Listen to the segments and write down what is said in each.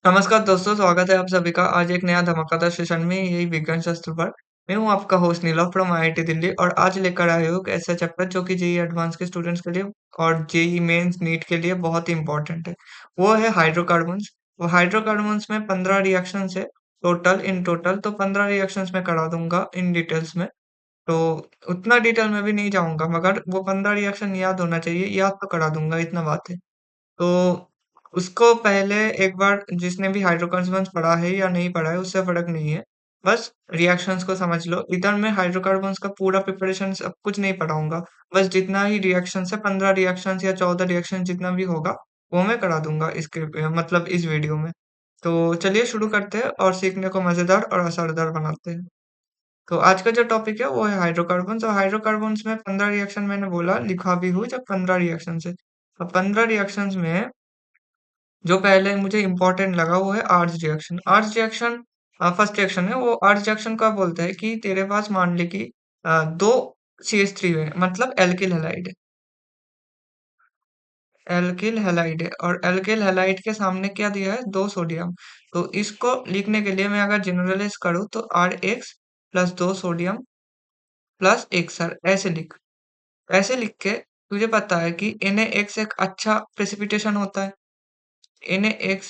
नमस्कार दोस्तों, स्वागत है आप सभी का आज एक नया धमाकेदार सेशन में यही विज्ञान शास्त्र पर। मैं हूं आपका होस्ट नीलव फ्रॉम आईआईटी दिल्ली और आज लेकर आए हूं एक ऐसा चैप्टर जो कि जेईई एडवांस के स्टूडेंट्स के लिए और जेईई मेंस नीट के लिए बहुत ही इंपॉर्टेंट है। वो है हाइड्रोकार्बन्स। वो हाइड्रोकार्बन्स में 15 रिएक्शंस है टोटल, तो 15 रिएक्शंस में करा दूंगा इन डिटेल्स में। तो उतना डिटेल में भी नहीं जाऊंगा, मगर वो 15 रिएक्शन याद होना चाहिए, याद तो करा दूंगा, इतना बात है। तो उसको पहले एक बार जिसने भी हाइड्रोकार्बन्स पढ़ा है या नहीं पढ़ा है उससे फर्क नहीं है। बस रिएक्शंस को समझ लो। इधर मैं हाइड्रोकार्बन्स का पूरा प्रिपरेशन सब कुछ नहीं पढ़ाऊंगा। बस जितना ही रिएक्शंस है 15 रिएक्शंस या 14 रिएक्शन जितना भी होगा वो मैं करा दूंगा इसके मतलब इस वीडियो में। तो चलिए शुरू करते हैं और सीखने को मजेदार और असरदार बनाते हैं। तो आज का जो टॉपिक है वो है हाइड्रोकार्बन्स और हाइड्रोकार्बन्स में 15 रिएक्शन मैंने बोला लिखा भी हुई जब 15 रिएक्शन है। अब 15 रिएक्शंस में जो पहले मुझे इम्पोर्टेंट लगा वो है arch reaction. Arch reaction first reaction है। वो आर्च रिएक्शन का बोलता है कि तेरे पास मान ले कि दो CH3 है, मतलब एल्किल हैलाइड है। एल्किल हैलाइड है और एल्किल हैलाइड के सामने क्या दिया है, दो सोडियम। तो इसको लिखने के लिए मैं अगर जनरलाइज करूँ तो RH प्लस दो सोडियम प्लस एक सर ऐसे लिख। ऐसे लिख के तुझे पता है कि NaX एक अच्छा प्रेसिपिटेशन होता है। NaX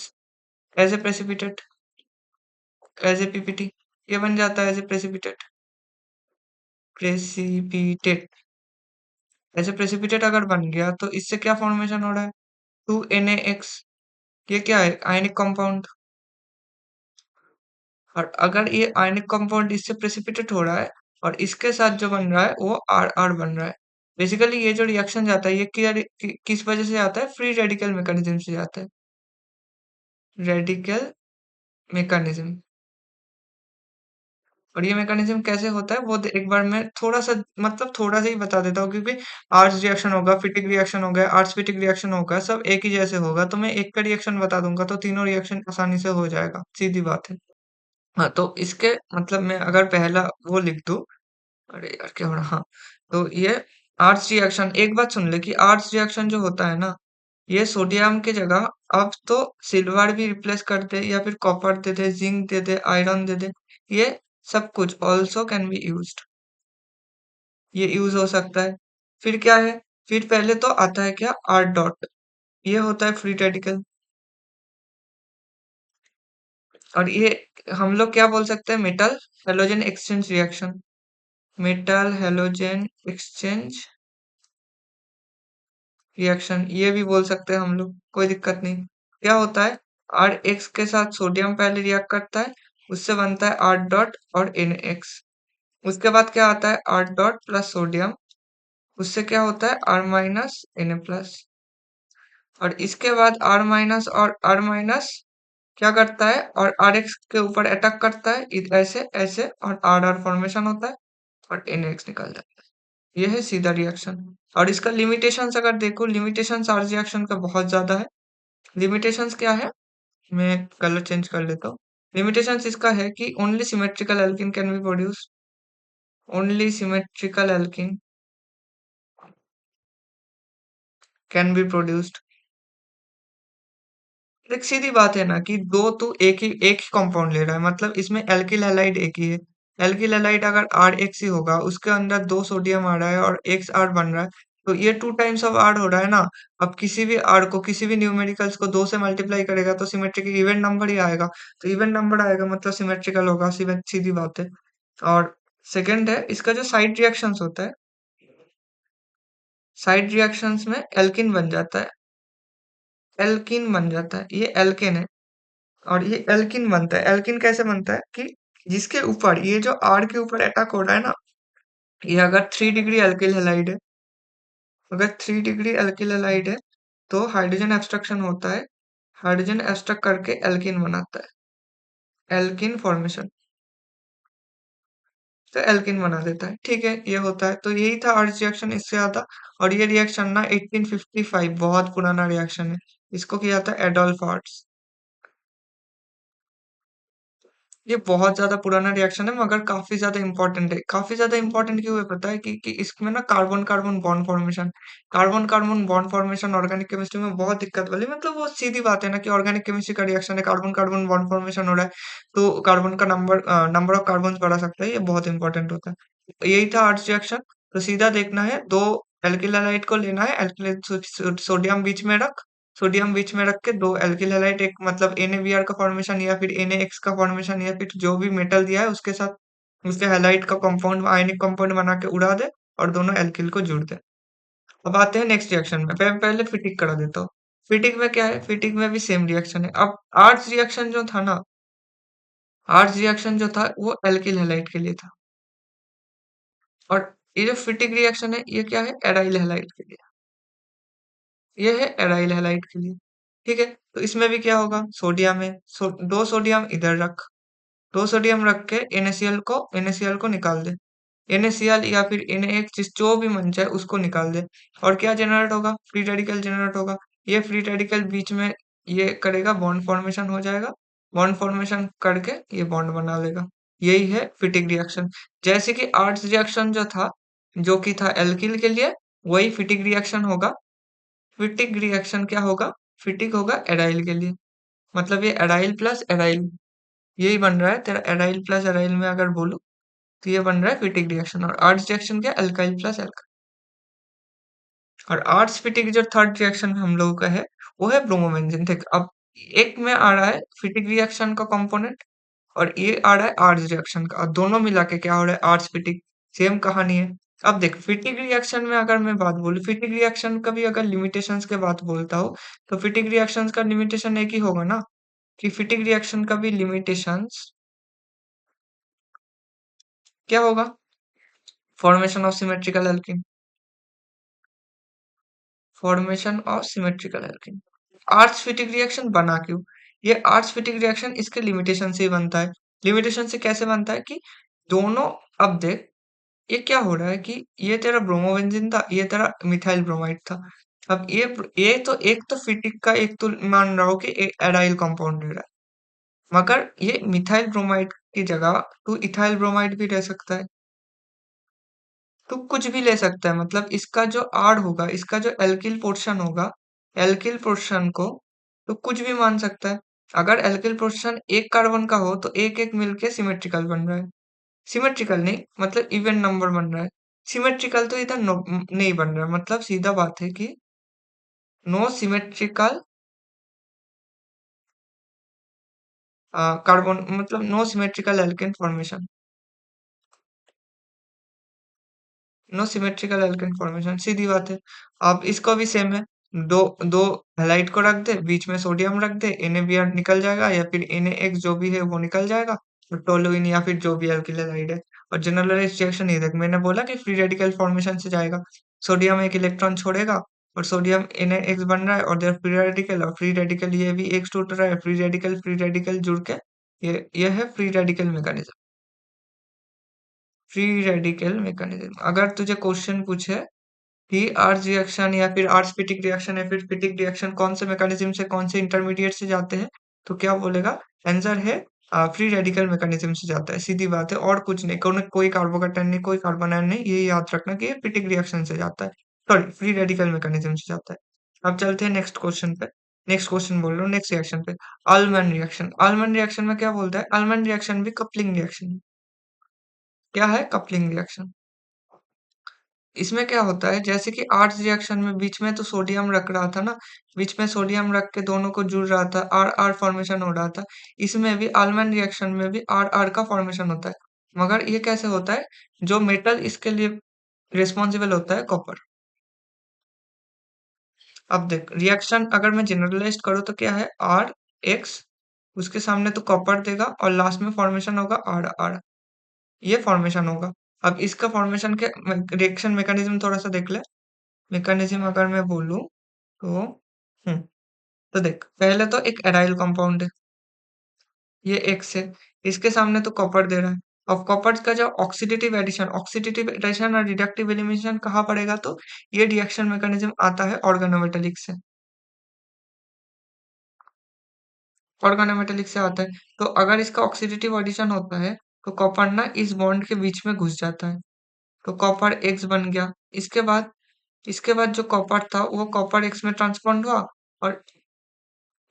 as a precipitate, as a PPT, ये बन जाता है as a precipitate. Precipitate as a precipitate अगर बन गया तो इससे क्या फॉर्मेशन हो रहा है, 2NaX। ये क्या है, आयनिक कंपाउंड। और अगर ये आयनिक कंपाउंड इससे प्रेसिपिटेट हो रहा है और इसके साथ जो बन रहा है वो आर आर बन रहा है। बेसिकली ये जो रिएक्शन जाता है ये किस वजह से आता है, फ्री रेडिकल मैकेनिज्म से जाता है। Radical mechanism. और ये मैकेनिज्म कैसे होता है वो एक बार मैं थोड़ा सा मतलब थोड़ा सा ही बता देता हूँ, क्योंकि आर्च रिएक्शन होगा, फिटिक रिएक्शन होगा, आर्च फिटिक रिएक्शन होगा, सब एक ही जैसे होगा। तो मैं एक का रिएक्शन बता दूंगा तो तीनों रिएक्शन आसानी से हो जाएगा, सीधी बात है। हाँ, तो इसके मतलब मैं अगर पहला वो लिख दूं, अरे यार क्या हो रहा, हाँ। तो ये आर्च रिएक्शन, एक बात सुन ले कि आर्च रिएक्शन जो होता है ना, ये सोडियम की जगह अब तो सिल्वर भी रिप्लेस कर दे या फिर कॉपर दे दे, जिंक दे दे, आयरन दे दे, ये सब कुछ ऑल्सो कैन बी यूज्ड। ये यूज हो सकता है। फिर क्या है, फिर पहले तो आता है क्या, आर डॉट। ये होता है फ्री रेडिकल। और ये हम लोग क्या बोल सकते हैं, metal halogen exchange reaction. Metal halogen exchange reaction ये भी बोल सकते हैं हम लोग, कोई दिक्कत नहीं। क्या होता है, आर एक्स के साथ सोडियम पहले रिएक्ट करता है, उससे बनता है आर डॉट और NX। उसके बाद क्या आता है, आर डॉट प्लस सोडियम, उससे क्या होता है, आर माइनस Na प्लस। और इसके बाद आर माइनस और आर माइनस क्या करता है, और आर एक्स के ऊपर अटैक करता है, ऐसे ऐसे, और आर आर फॉर्मेशन होता है और NX निकल जाता है। यह है सीधा रिएक्शन। और इसका लिमिटेशंस अगर देखो, लिमिटेशंस आर रिएक्शन का बहुत ज्यादा है। लिमिटेशंस क्या है, मैं कलर चेंज कर लेता हूँ। लिमिटेशंस इसका है कि only symmetrical alkene can be produce. Only symmetrical alkene can be produced. एक सीधी बात है ना कि दो तो एक ही कंपाउंड ले रहा है, मतलब इसमें एल्किल हैलाइड एक ही है। एल्किल हैलाइड अगर आर एक्स ही होगा, उसके अंदर दो सोडियम आ रहा है और एक्स आर बन रहा है, तो ये टू टाइम्स ऑफ आर हो रहा है ना। अब किसी भी आर को, किसी भी न्यूमेरिकल्स को दो से मल्टीप्लाई करेगा तो सिमेट्रिक इवन नंबर ही आएगा। तो इवन नंबर आएगा मतलब सिमेट्रिकल होगा, सीधी बात है। और सेकंड है इसका जो साइड रिएक्शंस होता है, साइड रिएक्शंस में एल्किन बन जाता है। एल्किन बन जाता है, ये एल्केन है। और ये एल्किन बनता है। एल्किन कैसे बनता है कि जिसके ऊपर ये जो आर के ऊपर अटैक हो रहा है ना, ये अगर 3 डिग्री एल्किल हैलाइड है, अगर 3 डिग्री एल्किल हैलाइड है तो हाइड्रोजन एब्स्ट्रक्शन होता है। हाइड्रोजन एब्स्ट्रक्ट करके एल्किन बनाता है, एल्किन फॉर्मेशन। तो एल्किन बना देता है, ठीक है, ये होता है। तो यही था आर्च रिएक्शन, इससे ज्यादा। और ये रिएक्शन ना 1855, बहुत पुराना रिएक्शन है। इसको किया था एडोल्फ आर्ट्स। ये बहुत ज़्यादा पुराना रिएक्शन है मगर काफ़ी ज़्यादा इम्पोर्टेंट है। काफ़ी ज़्यादा इम्पोर्टेंट क्यों है पता है कि इसमें ना carbon-carbon bond formation carbon-carbon bond formation organic chemistry में बहुत दिक्कत वाली मतलब वो सीधी बात है ना कि ऑर्गेनिक केमिस्ट्री का रिएक्शन है, कार्बन-कार्बन बॉन्ड फॉर्मेशन हो रहा है, तो कार्बन का नंबर ऑफ कार्बन्स बढ़ा सकता है, ये बहुत इम्पोर्टेंट होता है। यही था आर्ट्स रिएक्शन, तो सीधा देखना है 2 एल्किल हैलाइड को लेना है, एल्किल सोडियम बीच में रख के 2 एल्किल हैलाइड एक मतलब NaBr का फॉर्मेशन या फिर NaX का फॉर्मेशन या फिर जो भी मेटल दिया है उसके साथ उसके हैलाइड का कंपाउंड आयनिक कंपाउंड बना के उड़ा दे और दोनों एल्किल को जोड़ दे। अब आते हैं नेक्स्ट रिएक्शन में। पहले फिटिक करा देता हूँ। फिटिक में क्या है? फिटिक में भी सेम रिएक्शन है। अब आर्ट्स रिएक्शन जो था ना, आर्ट्स रिएक्शन जो था वो एल्किल हैलाइड के लिए था और ये जो फिटिक रिएक्शन है ये क्या है? एराइल हैलाइड के लिए। ये है एराइल हैलाइड के लिए। ठीक है? तो इसमें भी क्या होगा? सोडियम है, 2 सोडियम इधर रख, 2 सोडियम रख के NaCl को निकाल दे। NaCl या फिर Na जिस जो भी मन चाहे उसको निकाल दे और क्या जनरेट होगा? फ्री रेडिकल जनरेट होगा। ये फ्री रेडिकल बीच में ये करेगा बॉन्ड फॉर्मेशन हो जाएगा। बॉन्ड फॉर्मेशन करके ये बॉन्ड बना लेगा। यही है फिटिक रिएक्शन। जैसे कि आर्ट्स रिएक्शन जो था, जो कि था एल्किल के लिए, वही फिटिक रिएक्शन होगा। फिटिक रिएक्शन क्या होगा? फिटिक होगा एराइल के लिए। मतलब ये एराइल प्लस एराइल यही बन रहा है तेरा एराइल प्लस एराइल में अगर बोलूं तो ये बन रहा है फिटिक रिएक्शन और आर्ट्स रिएक्शन क्या अल्काइल प्लस अल्काइल और आर्ट्स फिटिक जो थर्ड रिएक्शन हम लोगों का है वो है ब्रोमोबेंजीन देख अब एक में आ रहा है फिटिक रिएक्शन का कंपोनेंट और ये आ रहा है आर्ट्स रिएक्शन का और दोनों मिला के क्या हो रहा है आर्ट्स फिटिक सेम कहानी है। अब देख फिटिक रिएक्शन में अगर मैं बात बोलूं फिटिक रिएक्शन का भी अगर लिमिटेशंस के बात बोलता हूँ तो फिटिक रिएक्शंस का लिमिटेशन एक ही होगा ना कि फिटिक रिएक्शन का भी लिमिटेशंस क्या होगा formation of symmetrical alkene formation of symmetrical alkene arch फिटिक reaction बना क्यों ये आर्च फिटिक रिएक्शन इसके लिमिटेशन से ही बनता है लिमिटेशन से कैसे बनता है कि दोनों अब देख ये क्या हो रहा है कि ये तेरा ब्रोमोबेंजीन था ये तेरा मिथाइल ब्रोमाइड था अब ये तो एक तो फिटिक का एक तो मान रहा हो कि एक एराइल कंपाउंड दे रहा है मगर ये मिथाइल ब्रोमाइड की जगह तू इथाइल ब्रोमाइड भी रह सकता है तो कुछ भी ले सकता है मतलब इसका जो आड़ होगा इसका जो एल्किल पोर्शन होगा एल्किल पोर्शन को तो कुछ भी मान सकता है अगर एल्किल पोर्शन एक कार्बन का हो तो एक एक मिलके सिमेट्रिकल बन रहा है सिमेट्रिकल नहीं मतलब इवन नंबर बन रहा है सिमेट्रिकल तो इधर नहीं बन रहा है मतलब सीधा बात है कि नो सिमेट्रिकल कार्बन मतलब no symmetrical alkane formation no symmetrical alkane formation सीधी बात है अब इसको भी सेम है दो दो हैलाइड को रख दे बीच में सोडियम रख दे NaBr निकल जाएगा या फिर NaX जो भी है वो निकल जाएगा और टोलुइन या फिर जो भी अल्किल हैलाइड है और जनरलाइज्ड रिएक्शन ये देख मैंने बोला कि फ्री रेडिकल फॉर्मेशन से जाएगा सोडियम एक इलेक्ट्रॉन छोड़ेगा और सोडियम NaX बन रहा है और देर फ्री रेडिकल और फ्री रेडिकल ये भी एक टूट रहा है फ्री रेडिकल जुड़ के ये है free radical mechanism free radical mechanism अगर तुझे क्वेश्चन पूछे कि आर्च रिएक्शन या फिर आर्च फिटिक रिएक्शन या फिर फिटिक रिएक्शन कौन से मैकेनिज्म से कौन से इंटरमीडिएट से जाते हैं तो क्या बोलेगा आंसर है फ्री रेडिकल मैकेनिज्म से जाता है सीधी बात है और कुछ नहीं कोई कार्बोकेटाइन नहीं कोई कार्बन आयन नहीं ये याद रखना कि ये फिटिक रिएक्शन से जाता है सॉरी फ्री रेडिकल मैकेनिज्म से जाता है अब चलते हैं नेक्स्ट क्वेश्चन पे नेक्स्ट क्वेश्चन बोल रहा हूँ नेक्स्ट रिएक्शन पे आलमंड रिएक्शन में क्या बोलता है आलमंड रिएक्शन भी कपलिंग रिएक्शन क्या है कपलिंग रिएक्शन इसमें क्या होता है जैसे कि आर्ट्स रिएक्शन में बीच में तो सोडियम रख रहा था ना बीच में सोडियम रख के दोनों को जुड़ रहा था आर आर फॉर्मेशन हो रहा था इसमें भी आलमंड रिएक्शन में भी आर आर का फॉर्मेशन होता है मगर ये कैसे होता है जो मेटल इसके लिए रिस्पॉन्सिबल होता है कॉपर अब देख रिएक्शन अगर मैं जनरलाइज करूँ तो क्या है आर एक्स उसके सामने तो कॉपर देगा और लास्ट में फॉर्मेशन होगा आर आर ये फॉर्मेशन होगा अब इसका फॉर्मेशन के रिएक्शन मैकेनिज्म थोड़ा सा देख ले मैकेनिज्म अगर मैं बोलूं तो हम्म तो देख पहले तो एक एराइल कंपाउंड है ये एक्स है इसके सामने तो कॉपर दे रहा है अब कॉपर का जो ऑक्सीडेटिव एडिशन और रिडक्टिव एलिमिनेशन कहाँ पड़ेगा तो ये रिएक्शन मैकेनिज्म आता है ऑर्गेनोमेटेलिक से ऑर्गेनोमेटेलिक से आता है। तो अगर इसका ऑक्सीडेटिव एडिशन होता है, तो कॉपर ना इस बॉन्ड के बीच में घुस जाता है। तो कॉपर एक्स बन गया। इसके बाद इसके बाद जो कॉपर था वो कॉपर एक्स में ट्रांसफॉर्म हुआ और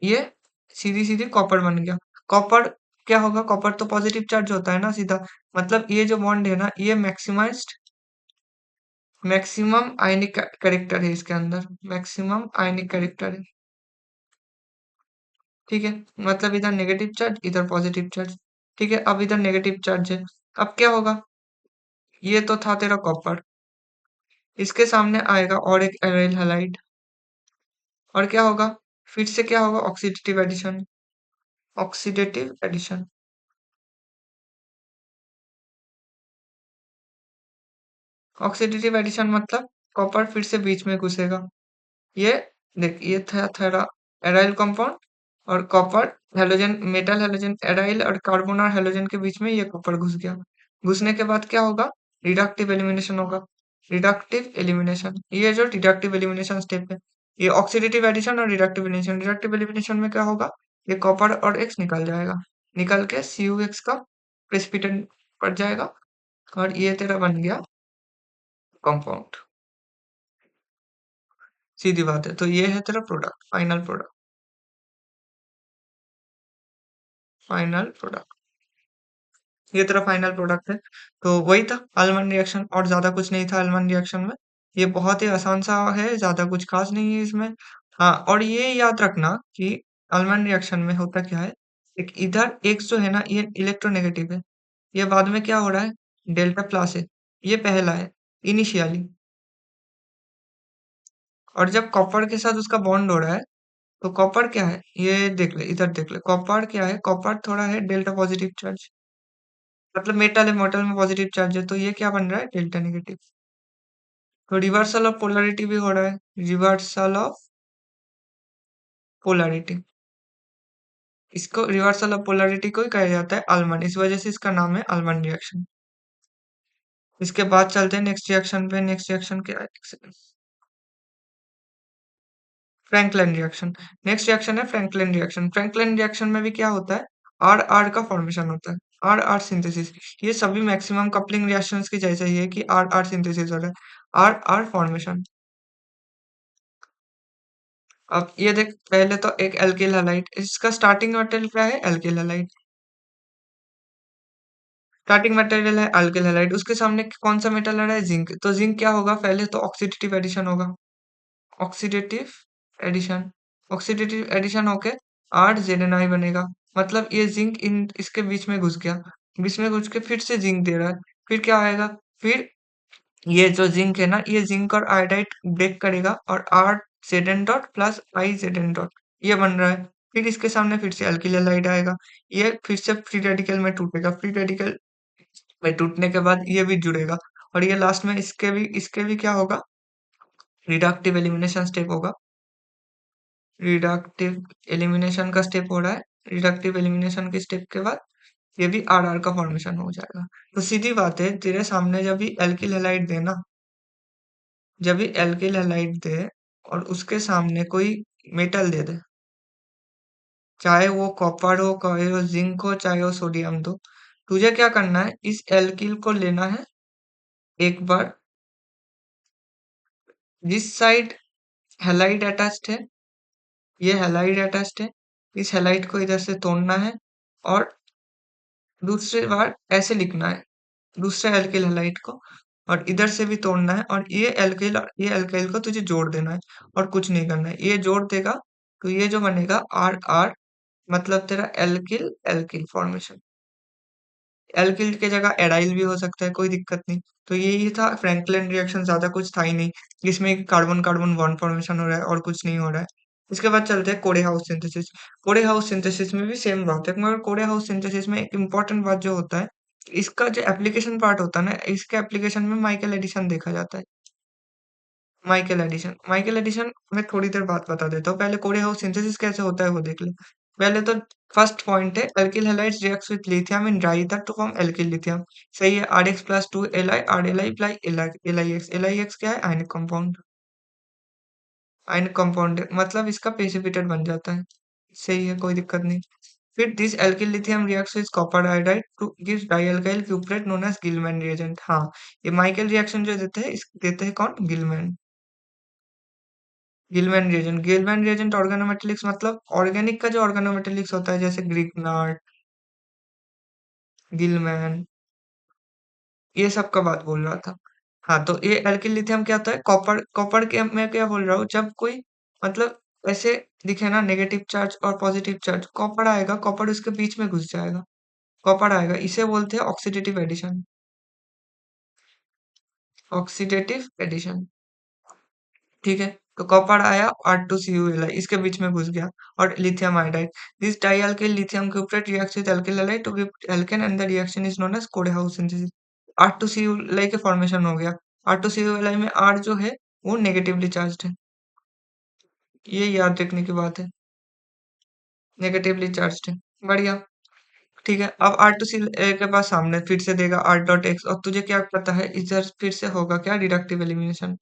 ये सीधी-सीधी कॉपर बन गया। कॉपर क्या होगा? कॉपर तो पॉजिटिव चार्ज होता है ना सीधा। मतलब ये जो बॉन्ड है ना, ये मैक्सिमम आयनिक कैरेक्टर है इसके अंदर। मैक्सिमम आयनिक कैरेक्टर है। ठीक है? मतलब इधर नेगेटिव चार्ज, इधर पॉजिटिव चार्ज। ठीक है? अब इधर नेगेटिव चार्ज है। अब क्या होगा? ये तो था तेरा कॉपर। इसके सामने आएगा और एक एराइल हैलाइड और क्या होगा? फिर से क्या होगा? Oxidative addition. Oxidative addition. Oxidative addition मतलब कॉपर फिर से बीच में घुसेगा। ये देख, ये था तेरा एराइल कंपाउंड और copper halogen, metal halogen aryl और कार्बन और हैलोजन के बीच में ये कॉपर घुस गया। घुसने के बाद क्या होगा? रिडक्टिव एलिमिनेशन होगा। रिडक्टिव एलिमिनेशन, ये जो रिडक्टिव एलिमिनेशन स्टेप है, ये ऑक्सीडेटिव एडिशन और रिडक्टिव एलिमिनेशन। रिडक्टिव एलिमिनेशन में क्या होगा? ये कॉपर और एक्स निकल जाएगा। निकल के CuX का प्रेसिपिटेंट पड़ जाएगा और ये तेरा बन गया कंपाउंड। सीधी बात है। तो ये है तेरा product, final product. Final product, ये तेरा फाइनल प्रोडक्ट है। तो वही था अल्मंड रिएक्शन, और ज्यादा कुछ नहीं था अल्मंड रिएक्शन में। ये बहुत ही आसान सा है, ज्यादा कुछ खास नहीं है इसमें। हाँ, और ये याद रखना कि अल्मंड रिएक्शन में होता क्या है। एक इधर एक्स जो है ना, ये इलेक्ट्रोनेगेटिव है। ये बाद में क्या हो रहा है? डेल्टा प्लस है। ये पहला है इनिशियली। और जब कॉपर के साथ उसका बॉन्ड हो रहा है, तो कॉपर क्या है? ये देख ले, इधर देख ले, कॉपर क्या है? कॉपर थोड़ा है डेल्टा पॉजिटिव चार्ज। मतलब मेटल है, मेटल में पॉजिटिव चार्ज है, तो ये क्या बन रहा है? Delta negative. तो रिवर्सल ऑफ पोलैरिटी भी हो रहा है। रिवर्सल ऑफ पोलैरिटी, इसको रिवर्सल ऑफ पोलैरिटी को ही कहा जाता है अल्मंड, इस वजह से इसका नाम है अल्मंड रिएक्शन। इसके बाद चलते हैं नेक्स्ट रिएक्शन पे। नेक्स्ट रिएक्शन क्या है? Franklin reaction. नेक्स्ट रिएक्शन है फ्रैंकलिन रिएक्शन। फ्रैंकलिन रिएक्शन में भी क्या होता है? आर आर का फॉर्मेशन होता है। R R synthesis. ये सभी मैक्सिमम कपलिंग रिएक्शंस की जैसा ही है कि आर आर सिंथेसिस हो रहा है। R R formation. अब ये देख, पहले तो एक एल्किल हैलाइड, इसका स्टार्टिंग मटेरियल क्या है? Alkyl halide. स्टार्टिंग मटेरियल है एल्किल हैलाइड, उसके सामने कौन सा मेटल आ रहा है? जिंक। तो जिंक क्या होगा? पहले तो ऑक्सीडेटिव एडिशन होगा। Oxidative addition. ऑक्सीडेटिव एडिशन होके आठ जेडेनाई बनेगा। मतलब ये जिंक इन इसके बीच में घुस गया। बीच में घुस के फिर से जिंक दे रहा है। फिर क्या आएगा? फिर ये जो जिंक है ना, ये जिंक और आयोडाइड ब्रेक करेगा और आर जेडन डॉट प्लस आई जेडन डॉट, ये बन रहा है। फिर इसके सामने फिर से अल्किल हैलाइड आएगा। ये फिर से फ्री रेडिकल में टूटेगा। फ्री रेडिकल में टूटने के बाद ये भी जुड़ेगा और ये लास्ट में इसके भी क्या होगा? रिडक्टिव एलिमिनेशन स्टेप होगा। रिडक्टिव एलिमिनेशन का स्टेप हो रहा है। रिडक्टिव एलिमिनेशन के स्टेप के बाद ये भी आर आर का फॉर्मेशन हो जाएगा। तो सीधी बात है, तेरे सामने जब भी एल्किल हैलाइड दे ना, जब भी एल्किल हैलाइड दे और उसके सामने कोई मेटल दे दे, चाहे वो कॉपर हो, चाहे वो जिंक हो, चाहे वो सोडियम, दो तुझे क्या करना है? इस एल्किल को लेना है एक बार, जिस साइड हैलाइड अटैच्ड है, ये हैलाइड अटैच्ड है, इस हैलाइड को इधर से तोड़ना है और दूसरी बार ऐसे लिखना है दूसरे एल्किल हैलाइड को, और इधर से भी तोड़ना है और ये एल्काइल को तुझे जोड़ देना है और कुछ नहीं करना है। ये जोड़ देगा तो ये जो बनेगा आर आर, मतलब तेरा एल्किल एल्किल फॉर्मेशन। एल्किल की जगह एराइल भी हो सकता है, कोई दिक्कत नहीं। तो यही था फ्रैंकलिन रिएक्शन, ज्यादा कुछ था ही नहीं। इसमें कार्बन कार्बन बॉन्ड फॉर्मेशन हो रहा है और कुछ नहीं हो रहा है। इसके बाद चलते हैं कोड़े हाउस सिंथेसिस। कोड़े हाउस सिंथेसिस में भी सेम बात है, मगर कोड़े हाउस सिंथेसिस में एक इम्पोर्टेंट बात जो होता है, इसका जो एप्लीकेशन पार्ट होता है ना, इसके एप्लीकेशन में माइकल एडिशन देखा जाता है। माइकल एडिशन मैं थोड़ी देर बाद बता देता हूँ। पहले कोड़े हाउस सिंथेसिस कैसे होता है वो देख ले। पहले तो फर्स्ट पॉइंट है, alkyl halides reacts with lithium in dry ether to form alkyl lithium. सही है। Rx plus 2 Li R Li LiX। LiX क्या है? Ionic compound. आयनिक कंपाउंड है, मतलब इसका प्रेसिपिटेट बन जाता है। सही है, कोई दिक्कत नहीं। फिर this alkyl lithium reacts with copper iodide to gives dialkyl cuprate known as Gilman reagent. हाँ, ये माइकल रिएक्शन जो देते हैं, इस देते हैं कौन? गिलमैन। गिलमैन रिएजेंट ऑर्गेनोमेटेलिक्स मतलब ऑर्गेनिक का जो ऑर्गेनोमेटेलिक्स होता है, जैसे ग्रिग्नार्ड, गिलमैन, ये सब का बात बोल रहा था। हाँ, तो ये एल्किल लिथियम क्या होता है? कॉपर कॉपर के मैं क्या बोल रहा हूँ, जब कोई मतलब ऐसे दिखे ना नेगेटिव चार्ज और पॉजिटिव चार्ज, कॉपर आएगा, कॉपर उसके बीच में घुस जाएगा, कॉपर आएगा, इसे बोलते हैं ऑक्सीडेटिव एडिशन। ऑक्सीडेटिव एडिशन, ठीक है। तो कॉपर आया, R2CuLi इसके बीच में घुस गया, और lithium iodide, this dialkyl lithium cuprate reacts with alkyl halide to give alkane and the reaction is known as Corey House synthesis. R2CuLi के फॉर्मेशन हो गया। R2CuLi में R जो है वो नेगेटिवली चार्ज्ड है, ये याद रखने की बात है, नेगेटिवली चार्ज्ड है। बढ़िया, ठीक है। अब R2C के पास सामने फिर से देगा R.X, और तुझे क्या पता है इधर फिर से होगा क्या? Reductive elimination.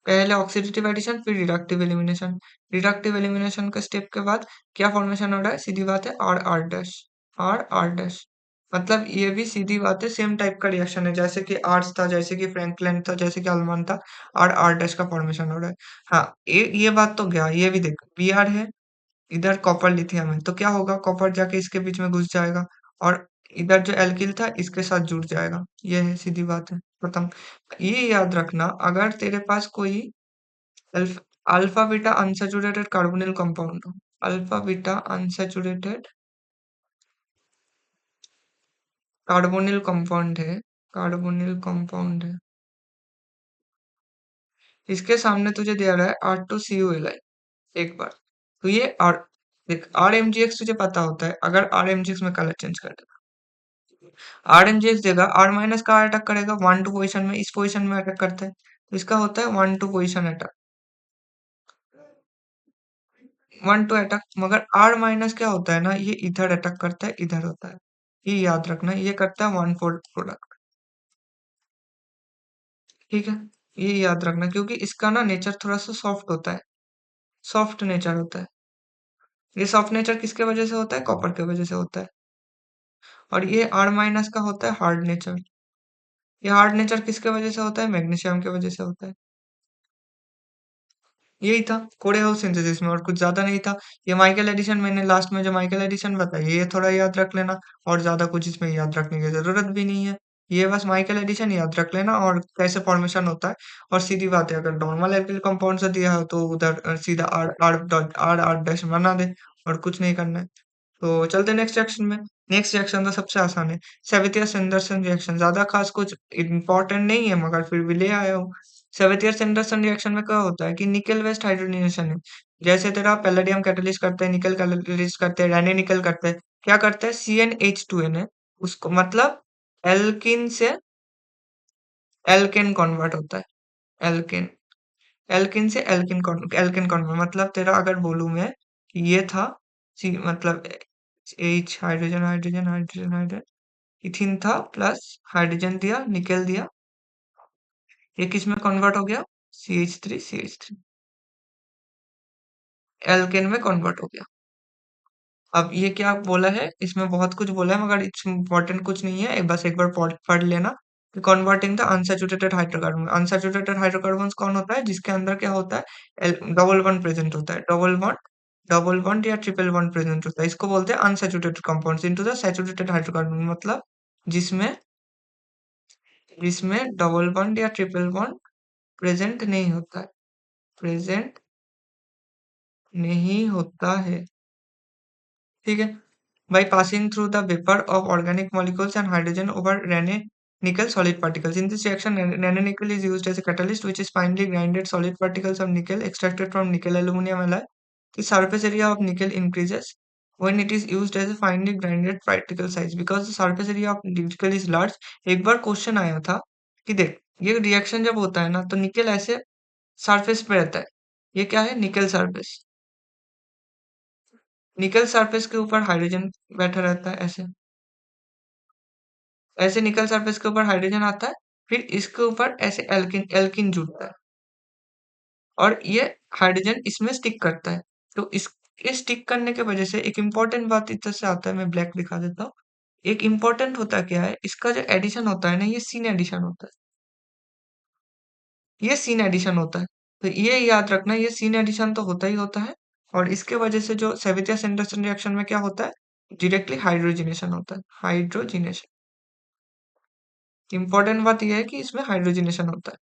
पहले ऑक्सीडेटिव एडिशन, फिर रिडक्टिव एलिमिनेशन। रिडक्टिव एलिमिनेशन के स्टेप के बाद क्या फॉर्मेशन हो रहा है? सीधी बात है, R R dash, R R dash. मतलब ये भी सीधी बात है, सेम टाइप का रिएक्शन है, जैसे कि आर्स था, जैसे कि फ्रैंकलिन था, जैसे कि अल्मान था, आर आर डैश का फॉर्मेशन हो रहा है। हाँ, ये बात तो गया, ये भी देख, बी आर है, इधर कॉपर लिथियम है, तो क्या होगा? कॉपर जाके इसके बीच में घुस जाएगा, और इधर जो एल्किल था इसके साथ जुड़ जाएगा। ये है, सीधी बात है, खत्म। ये याद रखना, अगर तेरे पास कोई अल्फ alpha beta unsaturated carbonyl compound, alpha beta unsaturated carbonyl compound है, कार्बोनिल कंपाउंड है, इसके सामने तुझे दिया रहा है R2CuLi, एक बार, तो ये आर, देख RMgx तुझे पता होता है, अगर RMgx में कलर चेंज कर देगा, RMgx देगा, R माइनस का अटैक करेगा 1 2 पोजीशन में, इस पोजीशन में अटैक करता है, तो इसका होता है 1 2 पोजीशन अटैक, 1 2 अटैक। मगर R माइनस क्या होता है ना, ये इधर अटैक करता है, इधर होता है, ये याद रखना, ये करता है 1 4 प्रोडक्ट, ठीक है। ये याद रखना, क्योंकि इसका ना नेचर थोड़ा सा सॉफ्ट होता है, सॉफ्ट नेचर होता है। ये सॉफ्ट नेचर किसके वजह से होता है? कॉपर के वजह से होता है। और ये R माइनस का होता है हार्ड नेचर, ये हार्ड नेचर किसके वजह से होता है? मैग्नीशियम के वजह से होता है। यही था कोड़े सिंथेसिस में, और कुछ ज्यादा नहीं था। ये माइकल एडिशन, मैंने लास्ट में जो माइकल एडिशन बताया, ये थोड़ा याद रख लेना, और ज्यादा कुछ इसमें याद रखने की जरूरत भी नहीं है। ये बस माइकल एडिशन याद रख लेना, और कैसे फॉर्मेशन होता है। और सीधी बात है, अगर नॉर्मल एल्किल कंपाउंड से दिया है तो उधर सीधा R R dot R R dash बना दे, और कुछ नहीं करना है। तो चलते नेक्स्ट रिएक्शन में। नेक्स्ट रिएक्शन तो सबसे आसान है, सेविथियर सेंडरसन रिएक्शन, ज्यादा खास कुछ इंपॉर्टेंट नहीं है, मगर फिर भी ले आया हूँ। सेविथियर सेंडरसन रिएक्शन में क्या होता है कि निकेल वेस्ट हाइड्रोजनेशन है, जैसे तेरा पैलेडियम कैटलिस्ट करते हैं, निकल कैटलिस्ट करते हैं, रेने निकल करते हैं, क्या करते हैं? CnH2n है, उसको मतलब एल्किन से एल्केन कन्वर्ट होता है, एल्केन, एल्किन से एल्किन कन्वर्ट, मतलब तेरा अगर बोलूं मैं कि ये था सी, मतलब H, hydrogen hydrogen hydrogen hydrogen, इथिन था, प्लस हाइड्रोजन दिया, निकल दिया, ये किस में कन्वर्ट हो गया? CH3 एल्केन में कन्वर्ट हो गया। अब ये क्या बोला है? इसमें बहुत कुछ बोला है, मगर इसमें इम्पोर्टेंट कुछ नहीं है, बस एक बार पढ़ लेना कि converting the unsaturated hydrocarbon. Unsaturated hydrocarbon कौन होता है? जिसके अंदर क्या होता है? डबल बॉन्ड प्रेजेंट होता है, डबल बॉन्ड या ट्रिपल बॉन्ड प्रेजेंट होता है, इसको बोलते हैं unsaturated compounds into the saturated hydrocarbon, मतलब जिसमें जिसमें डबल बॉन्ड या ट्रिपल बॉन्ड प्रेजेंट नहीं होता है, प्रेजेंट नहीं होता है, ठीक है। By passing through the vapor of organic molecules and hydrogen over nickel solid particles. In this reaction, nickel is used as a catalyst, which is finely grinded solid particles of nickel extracted from nickel aluminum alloy. The surface area of nickel increases when it is used as a finely grinded particle size, because the surface area of nickel is large. एक बार question आया था कि देख, ये reaction जब होता है ना, तो निकल ऐसे सरफेस पे रहता है, ये क्या है? निकल सरफेस, निकल सरफेस के ऊपर हाइड्रोजन बैठा रहता है, ऐसे ऐसे निकल सरफेस के ऊपर हाइड्रोजन आता है, फिर इसके ऊपर ऐसे एल्किन एल्किन जुड़ता है, और ये हाइड्रोजन इसमें स्टिक करता है, तो इस इस टिक करने की वजह से एक इम्पोर्टेंट बात इधर से आता है, मैं ब्लैक दिखा देता हूँ। एक इम्पोर्टेंट होता क्या है, इसका जो एडिशन होता है ना, ये सीन एडिशन होता है। ये सीन एडिशन होता है। तो ये याद रखना, ये सीन एडिशन तो होता ही होता है और इसके वजह से जो सेवितिया-सैंडरसन रिएक्शन में क्या होता है, डायरेक्टली हाइड्रोजनेशन होता है। हाइड्रोजनेशन। इम्पोर्टेंट बात ये है कि इसमें हाइड्रोजनेशन होता है।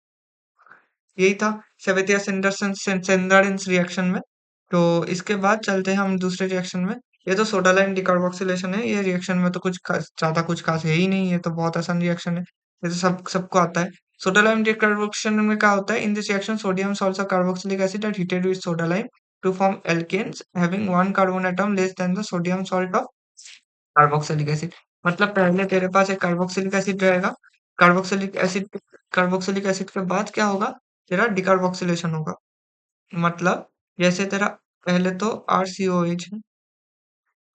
यही था सेवितिया-सैंडरसन रिएक्शन में। तो इसके बाद चलते हैं हम दूसरे रिएक्शन में। ये तो सोडालाइम डिकार्बोक्सिलेशन है। ये रिएक्शन में तो कुछ खास, ज्यादा कुछ खास है ही नहीं। ये तो बहुत आसान रिएक्शन है। ये तो सबको आता है। सोडालाइम डिकार्बोक्सिलेशन में क्या होता है? In this reaction sodium salts carboxylic acid are heated with soda lime to form alkanes having one carbon atom less than the sodium salt of carboxylic acid. मतलब पहले तेरे पास एक कार्बोक्सिलिक एसिड रहेगा। कार्बोक्सिलिक एसिड कार्बोक्सिलिक एसिड के बाद क्या होगा? तेरा डिकार्बोक्सिलेशन होगा। मतलब जैसे तेरा पहले तो RCOH है,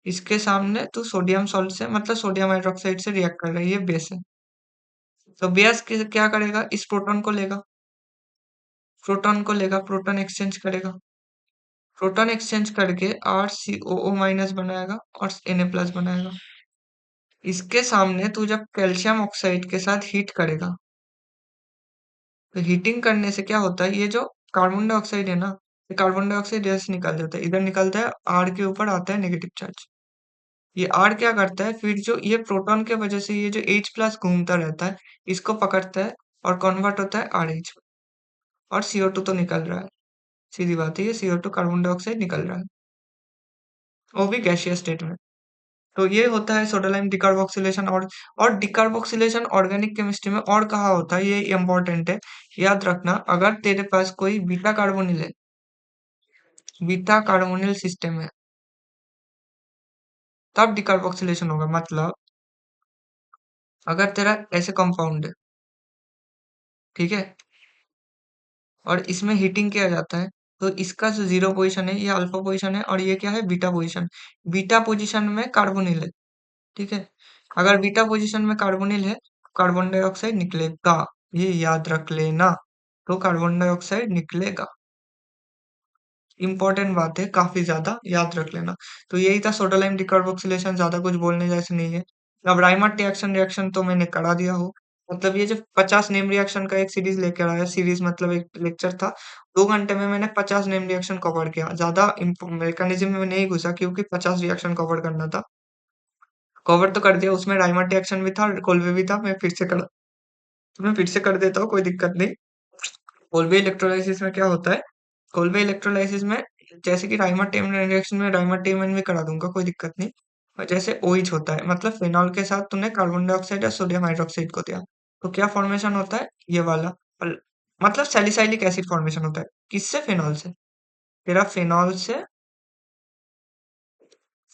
इसके सामने तू सोडियम सॉल्ट से मतलब सोडियम हाइड्रोक्साइड से रिएक्ट कर रहा है, ये बेस है। तो बेस क्या करेगा? इस प्रोटॉन को लेगा, प्रोटॉन एक्सचेंज करेगा। प्रोटॉन एक्सचेंज करके RCOO माइनस बनाएगा और Na प्लस बनाएगा। इसके सामने तू जब कैल्शियम ऑक्साइड के साथ हीट करेगा, तो हीटिंग करने से क्या होता है, ये जो कार्बन डाइऑक्साइड है ना, ये कार्बन डाइऑक्साइड ऐसे निकल जाता है, इधर निकलता है, आर के ऊपर आता है नेगेटिव चार्ज। ये आर क्या करता है, फिर जो ये प्रोटॉन के वजह से ये जो H प्लस घूमता रहता है, इसको पकड़ता है और कन्वर्ट होता है RH में। और CO2 तो निकल रहा है, सीधी बात है, ये CO2 कार्बन डाइऑक्साइड निकल रहा है, वो भी गैसियस स्टेट में। तो ये होता है सोडालाइम डिकार्बोक्सिलेशन। और डिकार्बोक्सिलेशन ऑर्गेनिक केमिस्ट्री में और कहाँ होता है, ये इंपॉर्टेंट है। याद रखना, अगर तेरे पास कोई बीटा कार्बोनिल सिस्टम है, तब डिकार्बोक्सिलेशन होगा। मतलब अगर तेरा ऐसे कंपाउंड है, ठीक है, और इसमें हीटिंग किया जाता है, तो इसका जो जीरो पोजीशन है, ये अल्फा पोजीशन है और ये क्या है, बीटा पोजीशन। बीटा पोजीशन में कार्बोनिल है, ठीक है। अगर बीटा पोजीशन में कार्बोनिल है, कार्बन डाइऑक्साइड निकलेगा, ये याद रख लेना। तो कार्बन डाइऑक्साइड निकलेगा, इंपॉर्टेंट बात है, काफी ज्यादा याद रख लेना। तो यही था सोडालाइम डिकार्बोक्सिलेशन, ज्यादा कुछ बोलने जैसे नहीं है। अब राइमर्ट रिएक्शन रिएक्शन तो मैंने करा दिया हो। मतलब ये जो 50 नेम रिएक्शन का एक सीरीज लेकर आया, सीरीज मतलब एक लेक्चर था, 2 घंटे में मैंने 50 नेम रिएक्शन कवर किया। ज्यादा मैकेनिज्म में नहीं घुसा क्योंकि 50 रिएक्शन कवर करना था। कवर तो कर दिया, उसमें राइमर्ट रिएक्शन भी था, कोल्बे भी था। मैं फिर से कर तो मैं फिर से कर देता हूँ, कोई दिक्कत नहीं। कोल्बे इलेक्ट्रोलाइसिस में क्या होता है, कोल्बे इलेक्ट्रोलाइसिस में जैसे कि राइमर टेमन रिएक्शन में राइमर टेमन भी करा दूंगा, कोई दिक्कत नहीं। और जैसे ओइच होता है, मतलब फिनॉल के साथ तूने कार्बन डाइऑक्साइड या सोडियम हाइड्रोक्साइड को दिया, तो क्या फॉर्मेशन होता है, ये वाला। मतलब सैलिसाइलिक एसिड फॉर्मेशन होता है। किससे? फिनॉल से। तेरा फिनॉल से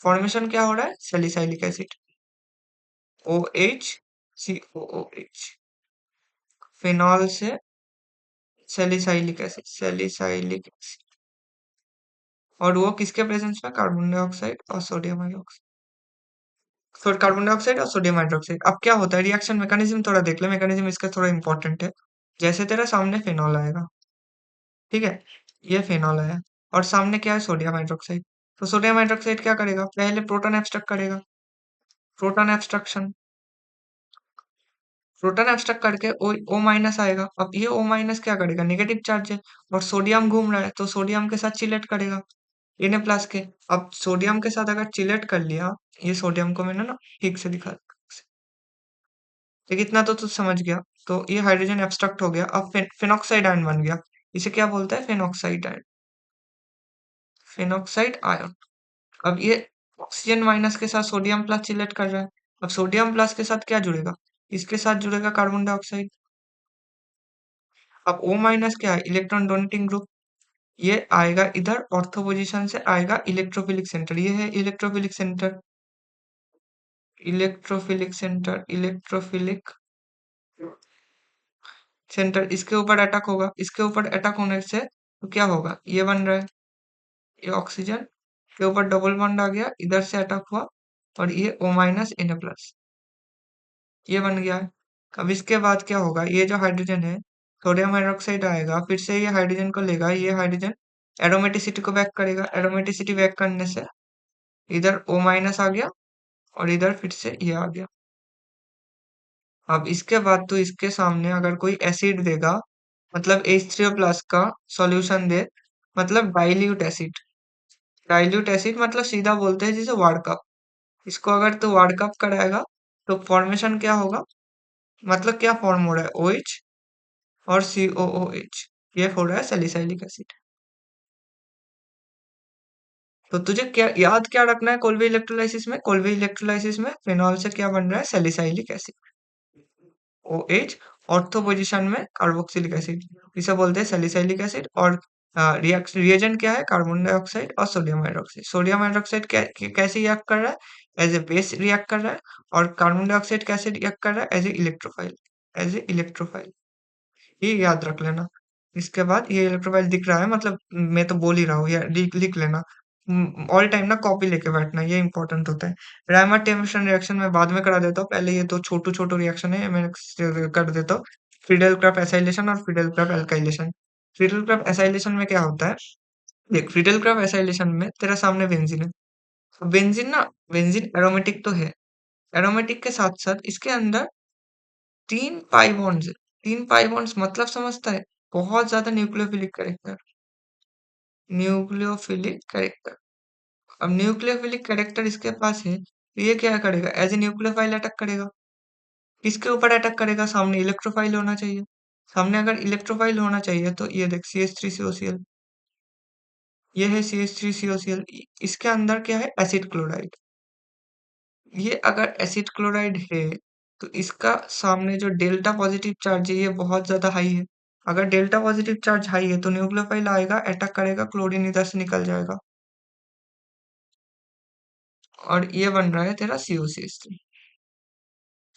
फॉर्मेशन क्या हो रहा है, salicylic acid, OH COOH। Phenol से सैलिसाइलिक एसिड, सैलिसाइलिक एसिड। और वो किसके प्रेजेंस में, कार्बन डाइऑक्साइड और सोडियम हाइड्रोक्साइड। फिर कार्बन डाइऑक्साइड और सोडियम हाइड्रोक्साइड। अब क्या होता है, रिएक्शन मैकेनिज्म थोड़ा देख ले, मैकेनिज्म इसका थोड़ा इंपॉर्टेंट है। जैसे तेरा सामने फिनॉल आएगा, ठीक है, ये फिनॉल आया और सामने क्या है, सोडियम हाइड्रोक्साइड। तो सोडियम हाइड्रोक्साइड क्या करेगा, पहले प्रोटॉन एब्स्ट्रैक्ट करेगा, प्रोटॉन एब्स्ट्रक्शन। प्रोटॉन एब्स्ट्रैक्ट करके ओ माइनस आएगा। अब ये ओ माइनस क्या करेगा, नेगेटिव चार्ज है और सोडियम घूम रहा है, तो सोडियम के साथ चिलेट करेगा Na प्लस के। अब सोडियम के साथ अगर चिलेट कर लिया, ये सोडियम को मैंने ना ठीक से दिखा, देखिए इतना तो तू समझ गया। तो ये हाइड्रोजन एब्स्ट्रैक्ट हो गया, अब फेनॉक्साइड आयन बन गया। इसे क्या बोलते हैं, फेनॉक्साइड आयन, फेनॉक्साइड आयन। अब ये ऑक्सीजन माइनस के साथ सोडियम प्लस चिलेट कर रहा है। अब सोडियम प्लस के साथ क्या जुड़ेगा, इसके साथ जुड़ेगा कार्बन डाइऑक्साइड। अब O माइनस क्या है, इलेक्ट्रॉन डोनेटिंग ग्रुप। ये आएगा इधर, ऑर्थो पोजीशन से आएगा इलेक्ट्रोफिलिक सेंटर, ये है electrophilic centre, electrophilic centre, electrophilic centre. इसके ऊपर अटैक होगा, इसके ऊपर अटैक होने से तो क्या होगा, ये बन रहा है, ये ऑक्सीजन के ऊपर डबल बॉन्ड आ गया, इधर से अटैक हुआ और ये O माइनस Na प्लस, ये बन गया है। अब इसके बाद क्या होगा, ये जो हाइड्रोजन है, सोडियम हाइड्रोक्साइड आएगा, फिर से ये हाइड्रोजन को लेगा, ये हाइड्रोजन एरोमेटिसिटी को बैक करेगा, एरोमेटिसिटी बैक करने से इधर O माइनस आ गया और इधर फिर से ये आ गया। अब इसके बाद तो इसके सामने अगर कोई एसिड देगा, मतलब H3O प्लस का सॉल्यूशन दे, मतलब डाइल्यूट एसिड। डाइल्यूट एसिड मतलब सीधा बोलते हैं जिसे वार्ड कप। इसको अगर तू वार्ड कप कराएगा तो फॉर्मेशन क्या होगा, मतलब क्या फॉर्म हो रहा है, OH और COOH, ये हो रहा है सैलिसाइलिक एसिड। तो तुझे क्या याद क्या रखना है कोल्बे इलेक्ट्रोलाइसिस में, कोल्बे इलेक्ट्रोलाइसिस में फिनॉल से क्या बन रहा है, salicylic acid. OH ortho position में कार्बोक्सिलिक एसिड, इसे बोलते हैं सैलिसाइलिक एसिड। और रिएजेंट क्या है, कार्बन डाइऑक्साइड और सोडियम हाइड्रोक्साइड। सोडियम हाइड्रोक्साइड कैसे रिएक्ट कर रहा है, एज ए बेस रिएक्ट कर रहा है। और कार्बन डाइऑक्साइड कैसे रिएक्ट कर रहा है, as a electrophile. As a electrophile, ये याद रख लेना। इसके बाद ये इलेक्ट्रोफाइल दिख रहा है, मतलब मैं तो बोल ही रहा हूँ, या लिख लिख लेना। ऑल टाइम ना कॉपी लेके बैठना, ये इंपॉर्टेंट होता है। रायमाट टेम्परेचर रिएक्शन मैं बाद में करा देता हूँ, पहले ये दो छोटू छोटू रिएक्शन है मैं कर देता हूँ। फ्रीडल क्राफ्ट एसाइलेशन और Friedel craft alkylation. Friedel Crafts acylation में क्या होता है, देख फ्रीडल क्राफ्ट एसाइलेशन में तेरा सामने बेंजीन है। बेंजीन ना, बेंजीन एरोमेटिक तो है, एरोमेटिक के साथ साथ इसके अंदर 3 पाई बॉन्ड्स है। 3 पाई बॉन्ड्स मतलब समझता है, बहुत ज्यादा न्यूक्लियोफिलिक कैरेक्टर। न्यूक्लियोफिलिक कैरेक्टर, अब न्यूक्लियोफिलिक कैरेक्टर इसके पास है तो ये क्या करेगा, एज ए न्यूक्लियोफाइल अटैक करेगा। किसके ऊपर अटैक करेगा, सामने इलेक्ट्रोफाइल होना चाहिए। सामने अगर इलेक्ट्रोफाइल होना चाहिए तो ये देख CH3COCl, ये है CH3COCl। इसके अंदर क्या है, एसिड क्लोराइड। ये अगर एसिड क्लोराइड है तो इसका सामने जो डेल्टा पॉजिटिव चार्ज है ये बहुत ज्यादा हाई है। अगर डेल्टा पॉजिटिव चार्ज हाई है तो न्यूक्लियोफाइल आएगा, अटैक करेगा, क्लोरीन इधर से निकल जाएगा और ये बन रहा है तेरा COCH3।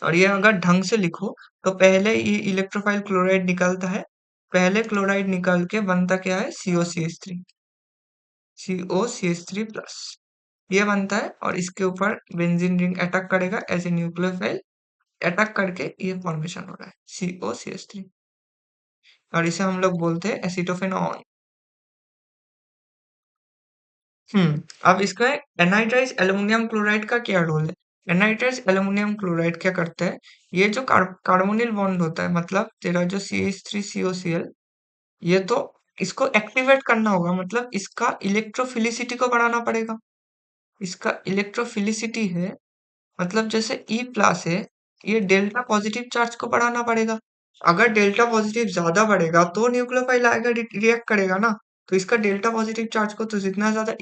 और ये अगर ढंग से लिखो तो पहले ये इलेक्ट्रोफाइल क्लोराइड निकलता है, पहले क्लोराइड निकल के बनता क्या है, COCH3। COCH3 प्लस ये बनता है और इसके ऊपर बेंजीन रिंग अटैक करेगा एज ए न्यूक्लियोफाइल, अटैक करके ये फॉर्मेशन हो रहा है COCH3। और इसे हम लोग बोलते हैं एसिटोफेनॉन। अब इसका एनाइड्राइज एल्युमिनियम क्लोराइड का क्या रोल है। एनाइड्राइज एल्युमिनियम क्लोराइड क्या करता है, ये जो कार्बोनिल बॉन्ड होता है, मतलब तेरा जो CH3COCl, ये तो इसको एक्टिवेट करना होगा, मतलब इसका इलेक्ट्रोफिलिसिटी को बढ़ाना पड़ेगा। इसका इलेक्ट्रोफिलिसिटी है, मतलब जैसे ई प्लस है, ये डेल्टा पॉजिटिव चार्ज को बढ़ाना पड़ेगा। अगर डेल्टा पॉजिटिव ज्यादा बढ़ेगा तो न्यूक्लियोफाइल आएगा, रिएक्ट करेगा ना। तो इसका डेल्टा पॉजिटिव चार्ज को तो जितना ज्यादा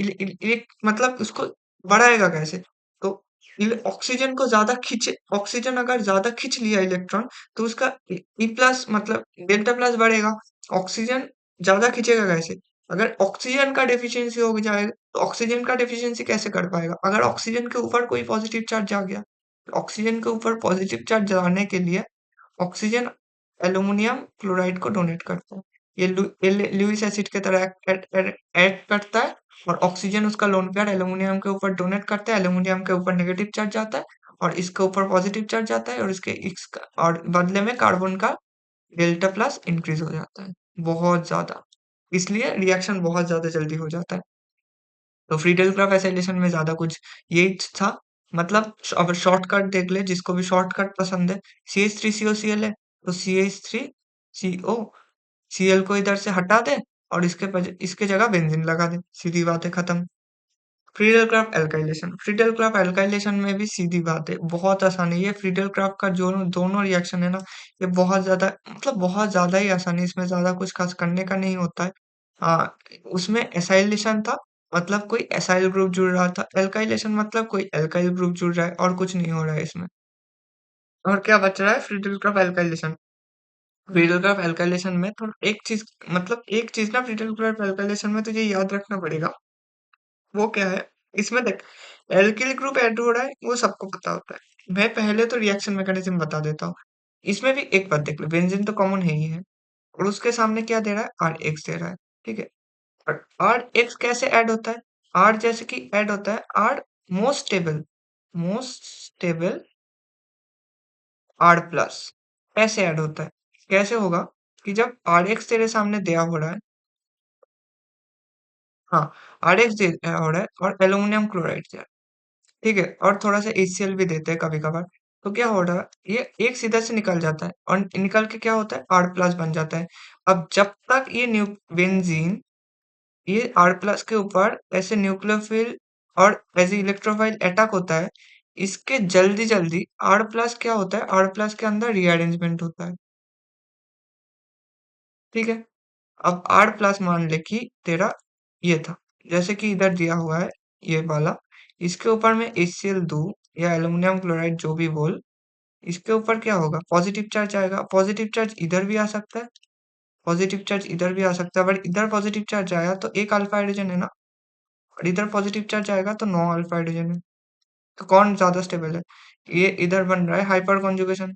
मतलब उसको बढ़ाएगा कैसे, तो ऑक्सीजन को ज्यादा खींचे, ऑक्सीजन अगर ज्यादा खींच लिया इलेक्ट्रॉन तो उसका ई प्लस मतलब डेल्टा प्लस बढ़ेगा। ऑक्सीजन ज्यादा खींचेगा कैसे, अगर ऑक्सीजन का डेफिशिएंसी हो जाएगा तो ऑक्सीजन का डेफिशिएंसी कैसे कर पाएगा, अगर ऑक्सीजन के ऊपर कोई पॉजिटिव चार्ज आ गया। ऑक्सीजन के ऊपर पॉजिटिव चार्ज जाने के लिए ऑक्सीजन एल्युमिनियम क्लोराइड को डोनेट करता है। ये लुईस एसिड की तरह एक्ट करता है और ऑक्सीजन उसका लोन पेयर एल्युमिनियम के ऊपर डोनेट करता है। एल्युमिनियम के ऊपर नेगेटिव चार्ज जाता है और इसके ऊपर पॉजिटिव चार्ज जाता है और और बदले में कार्बन का डेल्टा प्लस इंक्रीज हो जाता है बहुत ज्यादा, इसलिए रिएक्शन बहुत ज्यादा जल्दी हो जाता है। तो फ्रीडल क्राफ्ट एसाइलेशन में ज्यादा कुछ यही था। मतलब अब शॉर्टकट देख ले, जिसको भी शॉर्टकट पसंद है, CH3COCl है तो CH3CO, Cl को इधर से हटा दे और इसके जगह बेंजीन लगा दे, सीधी बात है, खत्म। Friedel craft alkylation, Friedel craft alkylation में भी सीधी बात है, बहुत आसान है। ये फ्रीडल क्राफ्ट का जो दोनों रिएक्शन है ना, ये बहुत ज्यादा, मतलब बहुत ज्यादा ही आसान है, इसमें ज्यादा कुछ खास करने का नहीं होता है। हाँ, उसमें एसाइलेशन था, मतलब कोई एसाइल ग्रुप जुड़ रहा था। एल्काइलेशन मतलब कोई एल्काइल ग्रुप जुड़ रहा है और कुछ नहीं हो रहा है इसमें। और क्या बच रहा है, Friedel craft alkylation. Friedel craft alkylation में तो एक चीज, मतलब एक चीज ना फ्रीडल क्राफ्ट एल्काइलेशन में तुझे याद रखना पड़ेगा, वो क्या है, इसमें देख एल्किल ग्रुप ऐड हो रहा है वो सबको पता होता है। मैं पहले तो रिएक्शन मैकेनिज्म बता देता हूँ। इसमें भी एक बात देख लो, बेंजीन तो कॉमन है ही है और उसके सामने क्या दे रहा है, RX दे रहा है, ठीक है। और RX कैसे ऐड होता है, R जैसे कि ऐड होता है, R most stable, most stable R plus, ऐसे ऐड होता है। कैसे होगा कि जब RX तेरे सामने दिया हो रहा है, हाँ, आरएक्स दिया हो रहा है और एल्यूमीनियम क्लोराइड दिया है, ठीक है? और थोड़ा-सा एचसीएल भी देते हैं कभी-कभार। तो क्या हो रहा है, ये एक सीधा से निकल जाता है और निकल के क्या होता है, R+ बन जाता है। अब जब तक ये बेंजीन ये R+ के ऊपर ऐसे न्यूक्लियोफिल और ऐसे इलेक्ट्रोफाइल अटैक होता है, इसके जल्दी-जल्दी R+ क्या होता है, R+ के अंदर रीअरेंजमेंट होता है, ठीक है? अब R+ मान ले कि तेरा ये था, जैसे कि इधर दिया हुआ है ये वाला, इसके ऊपर मैं HCl दूँ या एल्यूमीनियम क्लोराइड जो भी बोल, इसके ऊपर क्या होगा? पॉजिटिव चार्ज आएगा, पॉजिटिव चार्ज इधर भी आ सकता है, पॉजिटिव चार्ज इधर भी आ सकता है, बट इधर पॉजिटिव चार्ज आया तो एक अल्फा हाइड्रोजन है ना, और इधर पॉजिटिव चार्ज आएगा तो 9 अल्फा हाइड्रोजन है। तो कौन ज़्यादा स्टेबल है? ये इधर बन रहा है हाइपर कॉन्जुगेशन,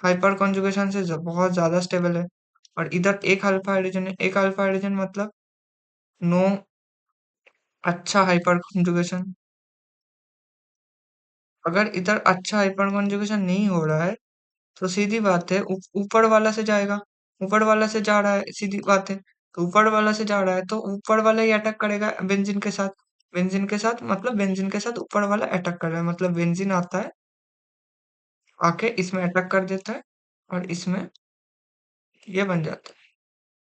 हाइपर कॉन्जुगेशन से बहुत ज़्यादा स्टेबल है, और इधर एक अल्फा हाइड्रोजन है, एक अल्फा हाइड्रोजन मतलब 9 अच्छा हाइपर कॉन्जुगेशन। अगर इधर अच्छा हाइपर कॉन्जुगेशन नहीं हो रहा है तो सीधी बात है ऊपर वाला से जाएगा, ऊपर वाला से जा रहा है, सीधी बात है। तो ऊपर वाला से जा रहा है तो ऊपर वाला ही अटैक करेगा बेंजीन के साथ, बेंजीन के साथ मतलब बेंजीन के साथ ऊपर वाला अटैक कर रहा है, मतलब बेंजीन आता है, आके इसमें अटैक कर देता है और इसमें ये बन जाता है,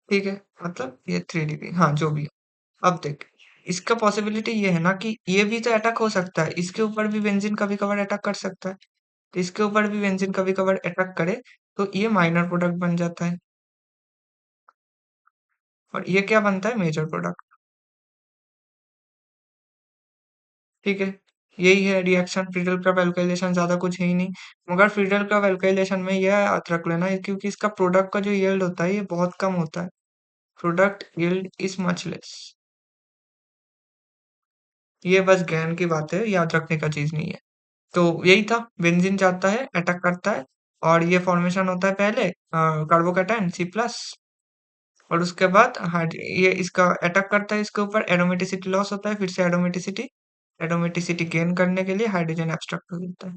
ठीक है? मतलब ये 3 डिग्री, हाँ जो भी है। अब देख, इसका पॉसिबिलिटी ये है ना कि ये भी तो अटैक हो सकता है, इसके ऊपर भी बेंजीन कभी कभार अटैक कर सकता है, तो इसके ऊपर भी बेंजीन कभी कभार अटैक करे तो ये माइनर प्रोडक्ट बन जाता है, और ये क्या बनता है, मेजर प्रोडक्ट, ठीक है? यही है रिएक्शन फ्रीडल क्रॉप एल्काइलेशन, ज्यादा कुछ है ही नहीं। मगर फ्रीडल क्रॉप एल्काइलेशन में यह याद रख लेना क्योंकि इसका प्रोडक्ट का जो यील्ड होता है ये बहुत कम होता है, product yield is much less. ये बस ज्ञान की बात है, याद रखने का चीज नहीं है। तो यही था, बेंजीन जाता है अटैक करता है और ये फॉर्मेशन होता है पहले कार्बोकैटायन C+, और उसके बाद ये इसका अटैक करता है, इसके ऊपर एरोमेटिसिटी लॉस होता है, फिर से एरोमेटिसिटी, एरोमेटिसिटी गेन करने के लिए हाइड्रोजन एब्स्ट्रैक्ट हो जाता है,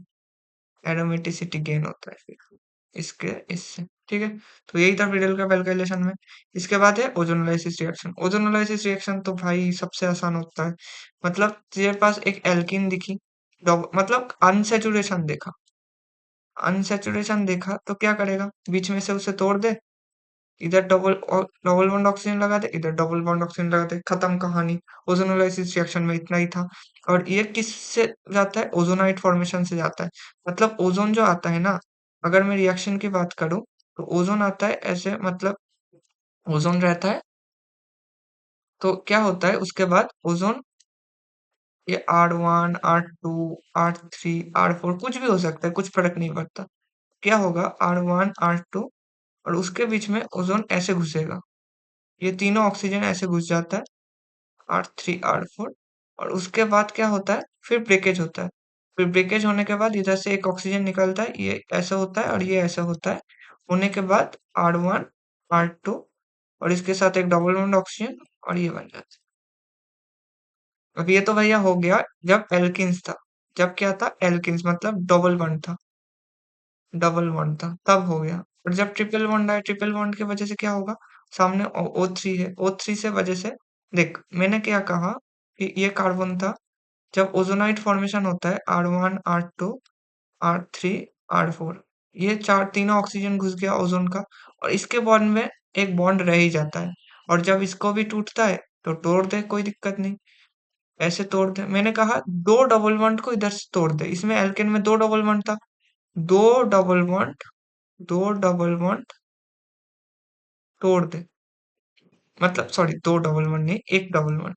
एरोमेटिसिटी गेन होता है फिर इसके इससे, ठीक है? तो यही था फ्रीडल का कैलकुलेशन में। इसके बाद है ओजोनोलाइसिस रिएक्शन। ओजोनोलाइसिस रिएक्शन तो भाई सबसे आसान होता है, मतलब तेरे पास एक एल्कीन दिखी, मतलब अनसेचुरेशन देखा, अनसैचुरेशन देखा तो क्या करेगा, बीच में से उसे तोड़ दे, इधर डबल बॉन्ड ऑक्सीजन लगा दे, इधर डबल बॉन्ड ऑक्सीजन लगा दे, खत्म कहानी। ओजोनोलाइसिस रिएक्शन में इतना ही था। और ये किससे जाता है, ओजोनाइट फॉर्मेशन से जाता है, मतलब ओजोन जो आता है ना, अगर मैं रिएक्शन की बात करूं तो ओजोन आता है ऐसे, मतलब ओजोन रहता है, तो क्या होता है उसके बाद ओजोन, ये R1 R2 R3 R4 कुछ भी हो सकता है, कुछ फर्क नहीं पड़ता। क्या होगा, R1 R2 और उसके बीच में ओजोन ऐसे घुसेगा, ये तीनों ऑक्सीजन ऐसे घुस जाता है, R3 R4, और उसके बाद क्या होता है, फिर ब्रेकेज होता है, फिर ब्रेकेज होने के बाद इधर से एक ऑक्सीजन निकलता है, ये ऐसा होता है और ये ऐसा होता है, होने के बाद R1 R2 और इसके साथ एक डबल बॉन्ड ऑक्सीजन, और ये बन जाता है। अब ये तो भैया हो गया जब एल्किन्स था, जब क्या था, एल्किन्स मतलब डबल बॉन्ड था, डबल बॉन्ड था तब हो गया। और जब ट्रिपल बॉन्ड आया, ट्रिपल बॉन्ड की वजह से क्या होगा, सामने O3 है, O3 से वजह से, देख मैंने क्या कहा कि ये कार्बन था, जब ओजोनाइट फॉर्मेशन होता है R1 R2 R3 R4, ये चार तीनों ऑक्सीजन घुस गया ओजोन का, और इसके बॉन्ड में एक बॉन्ड रह ही जाता है, और जब इसको भी टूटता है तो तोड़ दे, कोई दिक्कत नहीं, ऐसे तोड़ दे। मैंने कहा दो डबल बॉन्ड को इधर से तोड़ दे, इसमें एल्केन में दो डबल बॉन्ड था, दो डबल बॉन्ड, दो डबल बॉन्ड तोड़ दे, मतलब सॉरी दो डबल बॉन्ड नहीं, एक डबल बॉन्ड,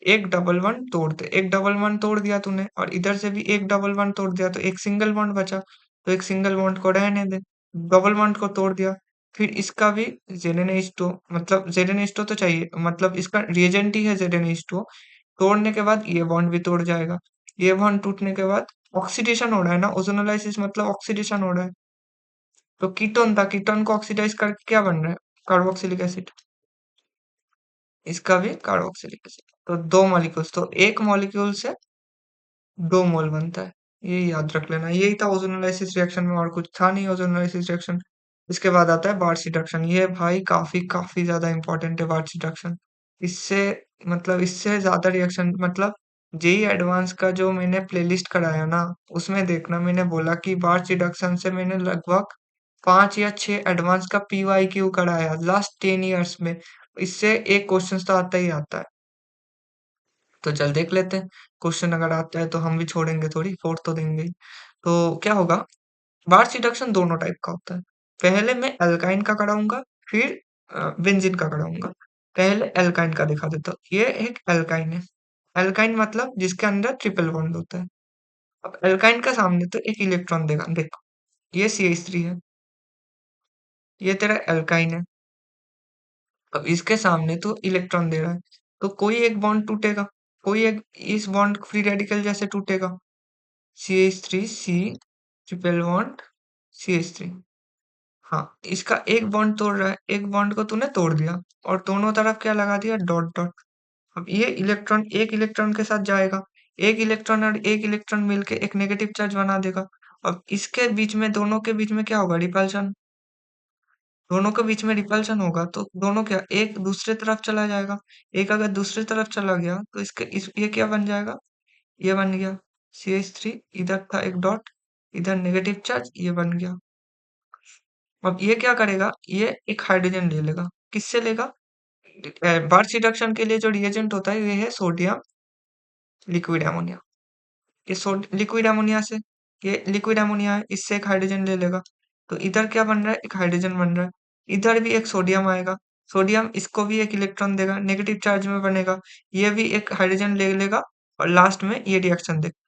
एक डबल बॉन्ड तोड़ दे, एक डबल बॉन्ड तोड़ दिया तूने, और इधर से भी एक डबल बॉन्ड तोड़ दिया तो एक सिंगल बॉन्ड बचा, तो एक सिंगल बॉन्ड को रहने दे, डबल बॉन्ड को तोड़ दिया, फिर इसका भी ZnH2, मतलब ZnH2 तो चाहिए, मतलब इसका रिएजेंट ही है ZnH2, तोड़ने के बाद ये बॉन्ड भी तोड़ जाएगा, ये बॉन्ड टूटने के बाद ऑक्सीडेशन हो रहा है ना, ओजोनोलाइसिस मतलब ऑक्सीडेशन हो रहा है, तो कीटोन था, कीटोन को ऑक्सीडाइज करके क्या बन रहा है, कार्बोक्सिलिक एसिड, इसका भी कार्बोक्सिलिक एसिड, तो दो मॉलिक्यूल्स, तो एक मॉलिक्यूल से दो मोल बनता है, ये याद रख लेना। यही था ओजोनोलाइसिस रिएक्शन में, और कुछ था नहीं ओजोनोलाइसिस रिएक्शन। इसके बाद आता है बार्च रिडक्शन। ये भाई काफ़ी ज़्यादा इम्पोर्टेंट है बार्च रिडक्शन। इससे मतलब इससे ज़्यादा रिएक्शन मतलब जेईई एडवांस का जो मैंने प्लेलिस्ट कराया ना, उसमें देखना मैंने बोला कि बार्च रिडक्शन से मैंने लगभग 5 या 6 एडवांस का पीवाईक्यू कराया लास्ट 10 इयर्स में। इससे एक क्वेश्चन तो आता ही आता है। तो चल देख लेते हैं, क्वेश्चन अगर आता है तो हम भी छोड़ेंगे थोड़ी, फोड़ तो देंगे ही। तो क्या होगा, बार्च रिडक्शन दोनों टाइप का होता है। पहले मैं एल्काइन का कराऊंगा, फिर बेंजीन का कराऊंगा। पहले एल्काइन का दिखा देता हूँ। ये एक एल्काइन है। एल्काइन मतलब जिसके अंदर ट्रिपल बॉन्ड होता है। अब एल्काइन का सामने तो एक इलेक्ट्रॉन देगा, देखो ये CH3 है, ये तेरा एल्काइन है। अब इसके सामने तो इलेक्ट्रॉन दे रहा है, तो कोई एक बॉन्ड टूटेगा, कोई एक इस बॉन्ड फ्री रेडिकल जैसे टूटेगा। CH3 C triple bond CH3। हाँ, इसका एक बॉन्ड तोड़ रहा है, एक बॉन्ड को तूने तोड़ दिया और दोनों तरफ क्या लगा दिया, डॉट डॉट। अब ये इलेक्ट्रॉन एक इलेक्ट्रॉन के साथ जाएगा, एक इलेक्ट्रॉन और एक इलेक्ट्रॉन मिलके एक नेगेटिव चार्ज बना देगा। अब इसके बीच में, दोनों के बीच में क्या होगा, रिपल्शन। दोनों के बीच में रिपल्शन होगा तो दोनों क्या एक दूसरे तरफ चला जाएगा। एक अगर दूसरी तरफ चला गया तो ये क्या बन जाएगा, ये बन गया CH3। इधर था एक डॉट, इधर नेगेटिव चार्ज, ये बन गया। अब ये क्या करेगा, ये एक हाइड्रोजन ले लेगा। किससे लेगा, बार्च रिडक्शन के लिए जो रिएजेंट होता है ये है सोडियम लिक्विड अमोनिया। ये लिक्विड अमोनिया से, ये लिक्विड अमोनिया है, इससे एक हाइड्रोजन ले लेगा। तो इधर क्या बन रहा है, एक हाइड्रोजन बन रहा है। इधर भी एक सोडियम आएगा, सोडियम इसको भी एक इलेक्ट्रॉन देगा, नेगेटिव चार्ज में बनेगा। ये भी एक हाइड्रोजन ले लेगा और लास्ट में ये रिएक्शन देगा।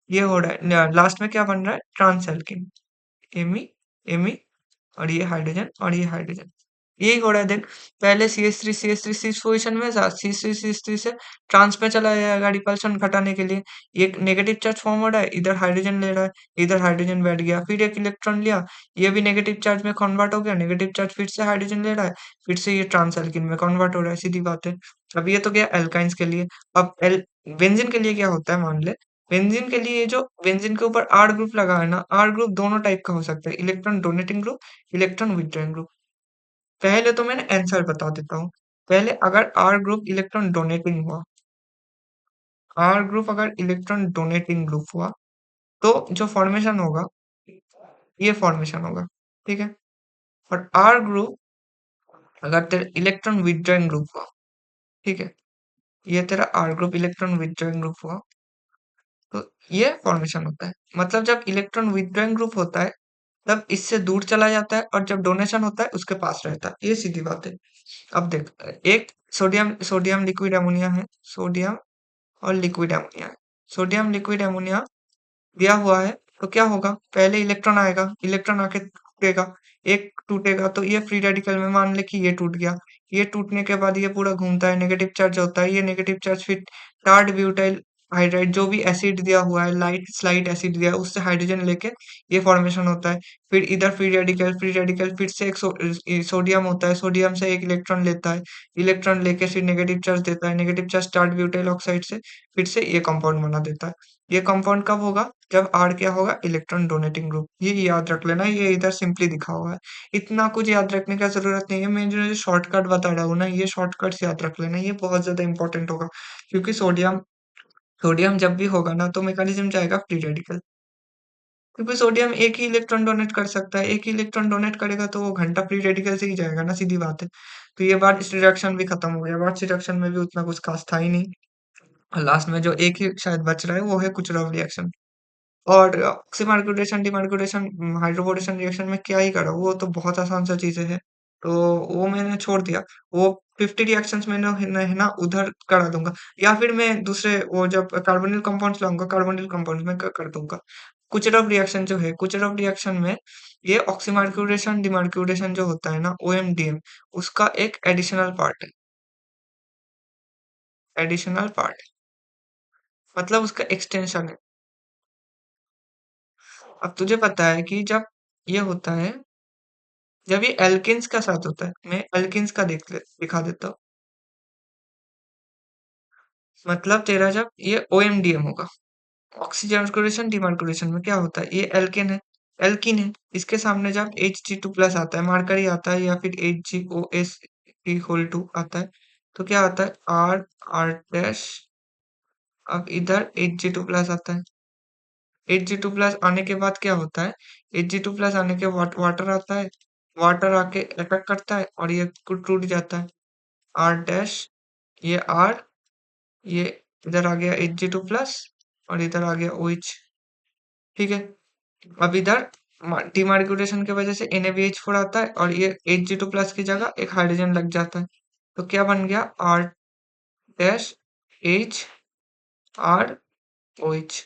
ये हो रहा है, लास्ट में क्या बन रहा है, ट्रांस एल्कीन। एमी एमी और ये हाइड्रोजन और ये हाइड्रोजन, यही हो रहा है देख। पहले सी एच थ्री इस पोजीशन में था, सी एच थ्री से ट्रांस पे चला जाएगा रिपल्शन घटाने के लिए। ये नेगेटिव चार्ज फॉर्म हो रहा है, इधर हाइड्रोजन ले रहा है, इधर हाइड्रोजन बैठ गया, फिर एक इलेक्ट्रॉन लिया, ये भी नेगेटिव चार्ज में कन्वर्ट हो गया, नेगेटिव चार्ज फिर से हाइड्रोजन ले रहा है, फिर से ये ट्रांस एल्कीन में कन्वर्ट हो रहा है, सीधी बात है। अब ये तो गया एल्काइंस के लिए। अब एल बेंजीन के लिए क्या होता है, मान ले बेंजीन के लिए जो बेंजीन के ऊपर आर ग्रुप लगा है ना, आर ग्रुप दोनों टाइप का हो सकता है, electron donating group, electron withdrawing group. पहले तो मैंने आंसर बता देता हूँ। पहले अगर आर ग्रुप इलेक्ट्रॉन डोनेटिंग हुआ, आर ग्रुप अगर इलेक्ट्रॉन डोनेटिंग ग्रुप हुआ, तो जो फॉर्मेशन होगा, ये फॉर्मेशन होगा, ठीक है। और आर ग्रुप अगर तेरा इलेक्ट्रॉन विथड्रॉइंग ग्रुप हुआ, ठीक है, ये तेरा R group electron withdrawing group हुआ, तो ये फॉर्मेशन होता है। मतलब जब इलेक्ट्रॉन विथड्रॉइंग ग्रुप होता है, तब इससे दूर चला जाता है और जब डोनेशन होता है उसके पास रहता है, ये सीधी बात है। अब देख, एक सोडियम सोडियम लिक्विड अमोनिया है, सोडियम और लिक्विड अमोनिया है। सोडियम लिक्विड अमोनिया दिया हुआ है, तो क्या होगा, पहले इलेक्ट्रॉन आएगा, इलेक्ट्रॉन आके टूटेगा, एक टूटेगा तो ये फ्री रेडिकल में मान ले कि ये टूट गया। ये टूटने के बाद ये पूरा घूमता है, नेगेटिव चार्ज होता है, ये नेगेटिव चार्ज फिर टार्ड ब्यूटाइल हाइड्राइड जो भी एसिड दिया हुआ है, लाइट स्लाइट एसिड दिया है, उससे हाइड्रोजन लेके ये फॉर्मेशन होता है। फिर इधर फ्री रेडिकल फिर से एक सोडियम होता है, सोडियम से एक इलेक्ट्रॉन लेता है, इलेक्ट्रॉन लेके फिर नेगेटिव चार्ज देता है, negative charge tarred butyl oxide से फिर से ये कंपाउंड बना देता है। ये कंपाउंड कब होगा, जब आर क्या होगा, इलेक्ट्रॉन डोनेटिंग ग्रुप। ये याद रख लेना, ये इधर सिंपली दिखा हुआ है, इतना कुछ याद रखने का जरूरत नहीं है। मैं जो शॉर्टकट बता रहा हूँ ना, ये शॉर्टकट्स याद रख लेना, ये बहुत ज्यादा इंपॉर्टेंट होगा। क्योंकि सोडियम सोडियम जब भी होगा ना, तो मैकेनिज्म जाएगा फ्री रेडिकल। क्योंकि सोडियम एक ही इलेक्ट्रॉन डोनेट कर सकता है, एक ही इलेक्ट्रॉन डोनेट करेगा तो वो घंटा फ्री रेडिकल से ही जाएगा ना, सीधी बात है। तो ये बात, इस रिडक्शन भी खत्म हो गया, बात रिडक्शन में भी उतना कुछ खास था ही नहीं। लास्ट में जो एक ही शायद बच रहा है वो है कुचरॉव रिएक्शन। और ऑक्सीमार्क्यूटेशन, डिमार्क्यूटेशन, हाइड्रोबोरेशन रिएक्शन में क्या ही करा, वो तो बहुत आसान सा चीजें है। तो वो मैंने छोड़ दिया। वो 50 रिएक्शंस मैंने है ना उधर करा दूंगा, या फिर मैं दूसरे वो जब कार्बोनिल कंपाउंड्स लाऊंगा, कार्बोनिल कंपाउंड्स में कर दूंगा। कुचरॉफ रिएक्शन जो है, कुचरॉफ रिएक्शन में ये ऑक्सीमार्क्यूटेशन डिमार्क्यूटेशन जो होता है ना, OMDM, उसका एक एडिशनल पार्ट है। एडिशनल पार्ट मतलब उसका एक्सटेंशन है। अब तुझे पता है कि जब ये होता है, जब ये एल्केन्स का साथ होता है, मैं एल्केन्स का दिखा देता हूँ। मतलब तेरा जब ये OMDM होगा, ऑक्सीजन डिमार्कुलेशन में क्या होता है, ये एल्केन है, एल्कीन है, इसके सामने जब Hg2+ आता है, मरकरी आता है या फिर HgOS इक्वल टू आता है, तो क्या आता है R डैश। अब इधर Hg2+ आता है। Hg2+ आने के बाद क्या होता है, Hg2+ आने के वाटर आता है, वाटर आके अटैक करता है और ये टूट जाता है। R डैश, ये R, ये इधर आ गया Hg2+ और इधर आ गया OH। ठीक है। अब इधर डिमार्गेशन की वजह से NaBH4 आता है और ये Hg2+ की जगह एक हाइड्रोजन लग जाता है। तो क्या बन गया R dash H R OH।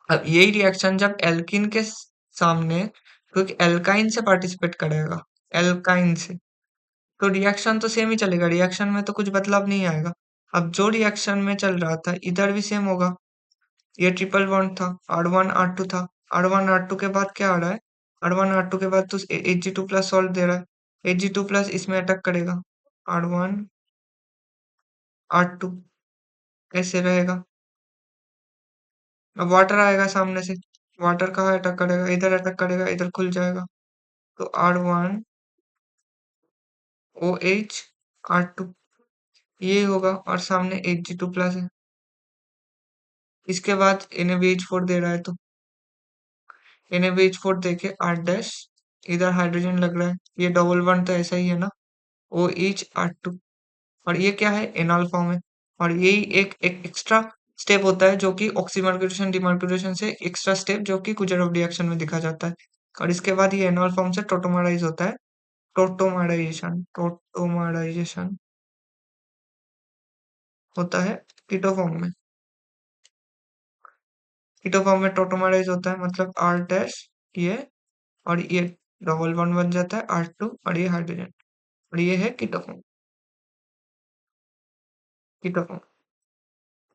अब यही रिएक्शन जब एल्कीन के सामने, क्योंकि एल्काइन से पार्टिसिपेट करेगा, एल्काइन से, तो रिएक्शन तो सेम ही चलेगा, रिएक्शन में तो कुछ बदलाव नहीं आएगा। अब जो रिएक्शन में चल रहा था इधर भी सेम होगा। ये ट्रिपल बॉन्ड था, R1 R2 था, R1 R2 के बाद क्या आ रहा है, R1 R2 के बाद तो Hg2+ सॉल्व दे रहा है, Hg2+ इसमें अटैक करेगा, R1 R2 ऐसे रहेगा। अब वाटर आएगा सामने से, वाटर कहाँ अटैक करेगा, इधर अटैक करेगा, इधर खुल जाएगा, तो R1 OH R2 ये होगा और सामने Hg2+ है। इसके बाद NaBH4 दे रहा है, तो NaBH4 देके R डैश, इधर हाइड्रोजन लग रहा है, ये डबल बॉन्ड तो ऐसा ही है ना, OH R2, और ये क्या है, एनॉल फॉर्म है। और यही एक एक्स्ट्रा स्टेप होता है जो कि ऑक्सीमर्क्यूरेशन डिमर्क्यूरेशन से एक्स्ट्रा स्टेप जो कि कुजेरोव रिएक्शन में दिखा जाता है। और इसके बाद ये एनॉल फॉर्म से टोटोमराइज होता है, टोटोमराइजेशन होता है कीटो फॉर्म में। कीटो फॉर्म में टोटोमराइज होता है, मतलब R डैश, ये और ये डबल बॉन्ड बन जाता है R2 और ये हाइड्रोजन, और ये है कीटो फॉर्म, कीटो फॉर्म।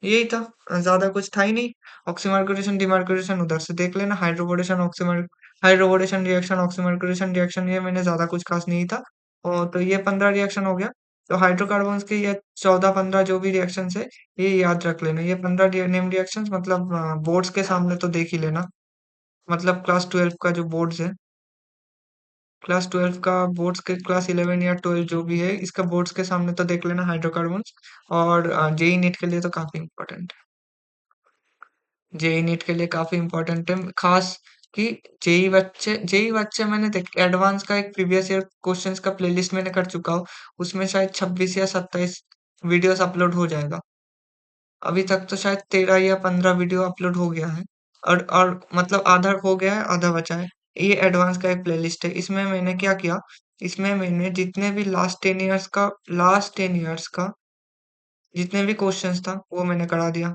यही था, ज्यादा कुछ था ही नहीं। ऑक्सीमर्क्यूरेशन डिमर्क्यूरेशन उधर से देख लेना, हाइड्रोबोरेशन ऑक्सीमर, हाइड्रोबोरेशन रिएक्शन ऑक्सीमर्क्यूरेशन रिएक्शन, ये मैंने ज्यादा कुछ खास नहीं था। और तो ये 15 रिएक्शन हो गया। तो हाइड्रोकार्बन्स के ये 14-15 जो भी रिएक्शन है, ये याद रख लेना। ये 15 नेम रिएक्शन, मतलब बोर्ड्स के सामने तो देख ही लेना, मतलब क्लास 12 का जो बोर्ड्स है, क्लास 12 का बोर्ड्स के, क्लास 11 या 12 जो भी है, इसका बोर्ड्स के सामने तो देख लेना हाइड्रोकार्बन्स। और जेई नीट के लिए तो काफी इंपॉर्टेंट है, जेई नीट के लिए काफी इंपॉर्टेंट है, खास कि जेई बच्चे मैंने देख, एडवांस का एक प्रीवियस ईयर क्वेश्चंस का प्लेलिस्ट मैंने कर चुका हूँ, उसमें शायद 26 या 27 वीडियोस अपलोड हो जाएगा। अभी तक तो शायद 13 या 15 वीडियो अपलोड हो गया है, और मतलब आधा हो गया है, आधा बचा है। ये एडवांस का एक प्लेलिस्ट है। इसमें मैंने क्या किया, इसमें मैंने जितने भी लास्ट 10 इयर्स का जितने भी क्वेश्चंस था वो मैंने करा दिया।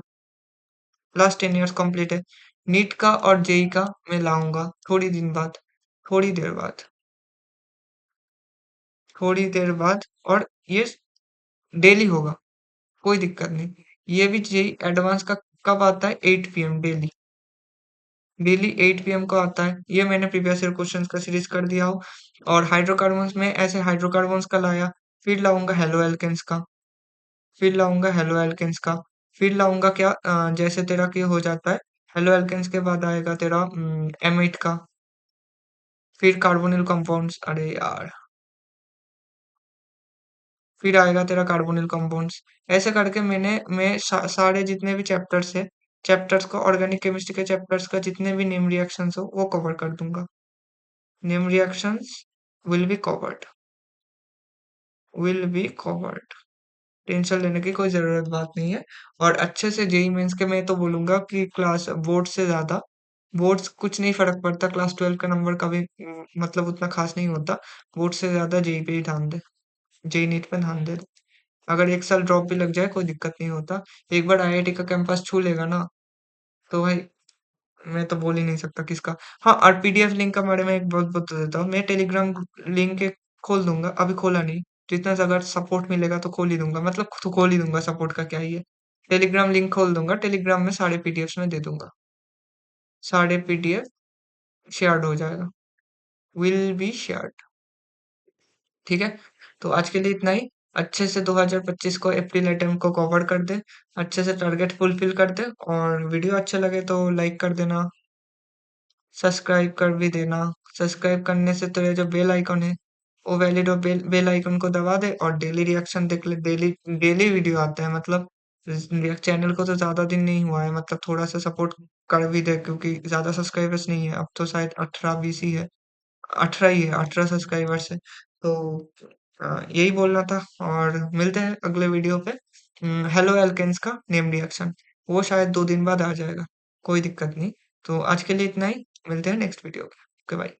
लास्ट 10 इयर्स कंप्लीट है। नीट का और जेई का मैं लाऊंगा थोड़ी दिन बाद, थोड़ी देर बाद, थोड़ी देर बाद, और ये डेली होगा, कोई दिक्कत नहीं। ये भी जेई एडवांस का कब आता है, 8 PM डेली, डेली 8 PM को आता है। ये मैंने प्रीवियस ईयर क्वेश्चंस का सीरीज कर दिया हो। और हाइड्रोकार्बन्स में ऐसे हाइड्रोकार्बन्स का लाया, फिर लाऊंगा हेलो एल्केन्स का, फिर लाऊंगा हेलो एल्केन्स का, फिर लाऊंगा क्या, जैसे तेरा क्या हो जाता है, हेलो एल्केन्स के बाद आएगा तेरा M8 का, फिर कार्बोनिल कंपाउंड्स, अरे यार, फिर आएगा तेरा कार्बोनिल कंपाउंड्स। ऐसे करके मैं सारे जितने भी चैप्टर्स है, चैप्टर्स को, ऑर्गेनिक केमिस्ट्री के चैप्टर्स का जितने भी नेम रिएक्शंस हो वो कवर कर दूंगा। Name reactions will be covered, will be covered, tension लेने की कोई जरूरत बात नहीं है। और अच्छे से जेई मेंस के मैं तो बोलूंगा कि क्लास बोर्ड से ज्यादा, बोर्ड्स कुछ नहीं फर्क पड़ता, क्लास 12 का नंबर कभी मतलब उतना खास नहीं होता, बोर्ड से ज्यादा जेई पे ही ध्यान दे, जेई नीट पे ध्यान दे। अगर एक साल ड्रॉप भी लग जाए कोई दिक्कत नहीं होता, एक बार आईआईटी का कैंपस छू लेगा ना, तो भाई मैं तो बोल ही नहीं सकता किसका। हाँ, और पीडीएफ लिंक का बारे में एक बहुत बता देता हूँ, मैं टेलीग्राम लिंक के खोल दूंगा, अभी खोला नहीं, जितना अगर सपोर्ट मिलेगा तो खोल ही दूंगा, मतलब तो खोल ही दूंगा, सपोर्ट का क्या ही है। टेलीग्राम लिंक खोल दूंगा, टेलीग्राम में सारे पीडीएफ में दे दूंगा, सारे पीडीएफ शेयर्ड हो जाएगा, विल बी शेयर्ड। ठीक है, तो आज के लिए इतना ही। अच्छे से 2025 को अप्रैल अटेम्प्ट को कवर कर दे, अच्छे से टारगेट फुलफिल कर दे, और वीडियो अच्छे लगे तो लाइक कर देना, सब्सक्राइब कर भी देना। सब्सक्राइब करने से तेरा जो बेल आइकन है, वो वैलिड और बेल बेल आइकन को दबा दे और डेली रिएक्शन देख ले। डेली डेली वीडियो आता है, मतलब चैनल को तो ज़्यादा दिन नहीं हुआ है, मतलब थोड़ा-सा सपोर्ट कर भी दे, क्योंकि ज़्यादा सब्सक्राइबर्स नहीं है। अब तो शायद 18-20 ही है। 18 ही है, 18 सब्सक्राइबर्स है। तो यही बोलना था और मिलते हैं अगले वीडियो पे। हेलो एल्केन्स का नेम रिएक्शन, वो शायद 2 दिन बाद आ जाएगा, कोई दिक्कत नहीं। तो आज के लिए इतना ही, मिलते हैं नेक्स्ट वीडियो पे। Okay bye.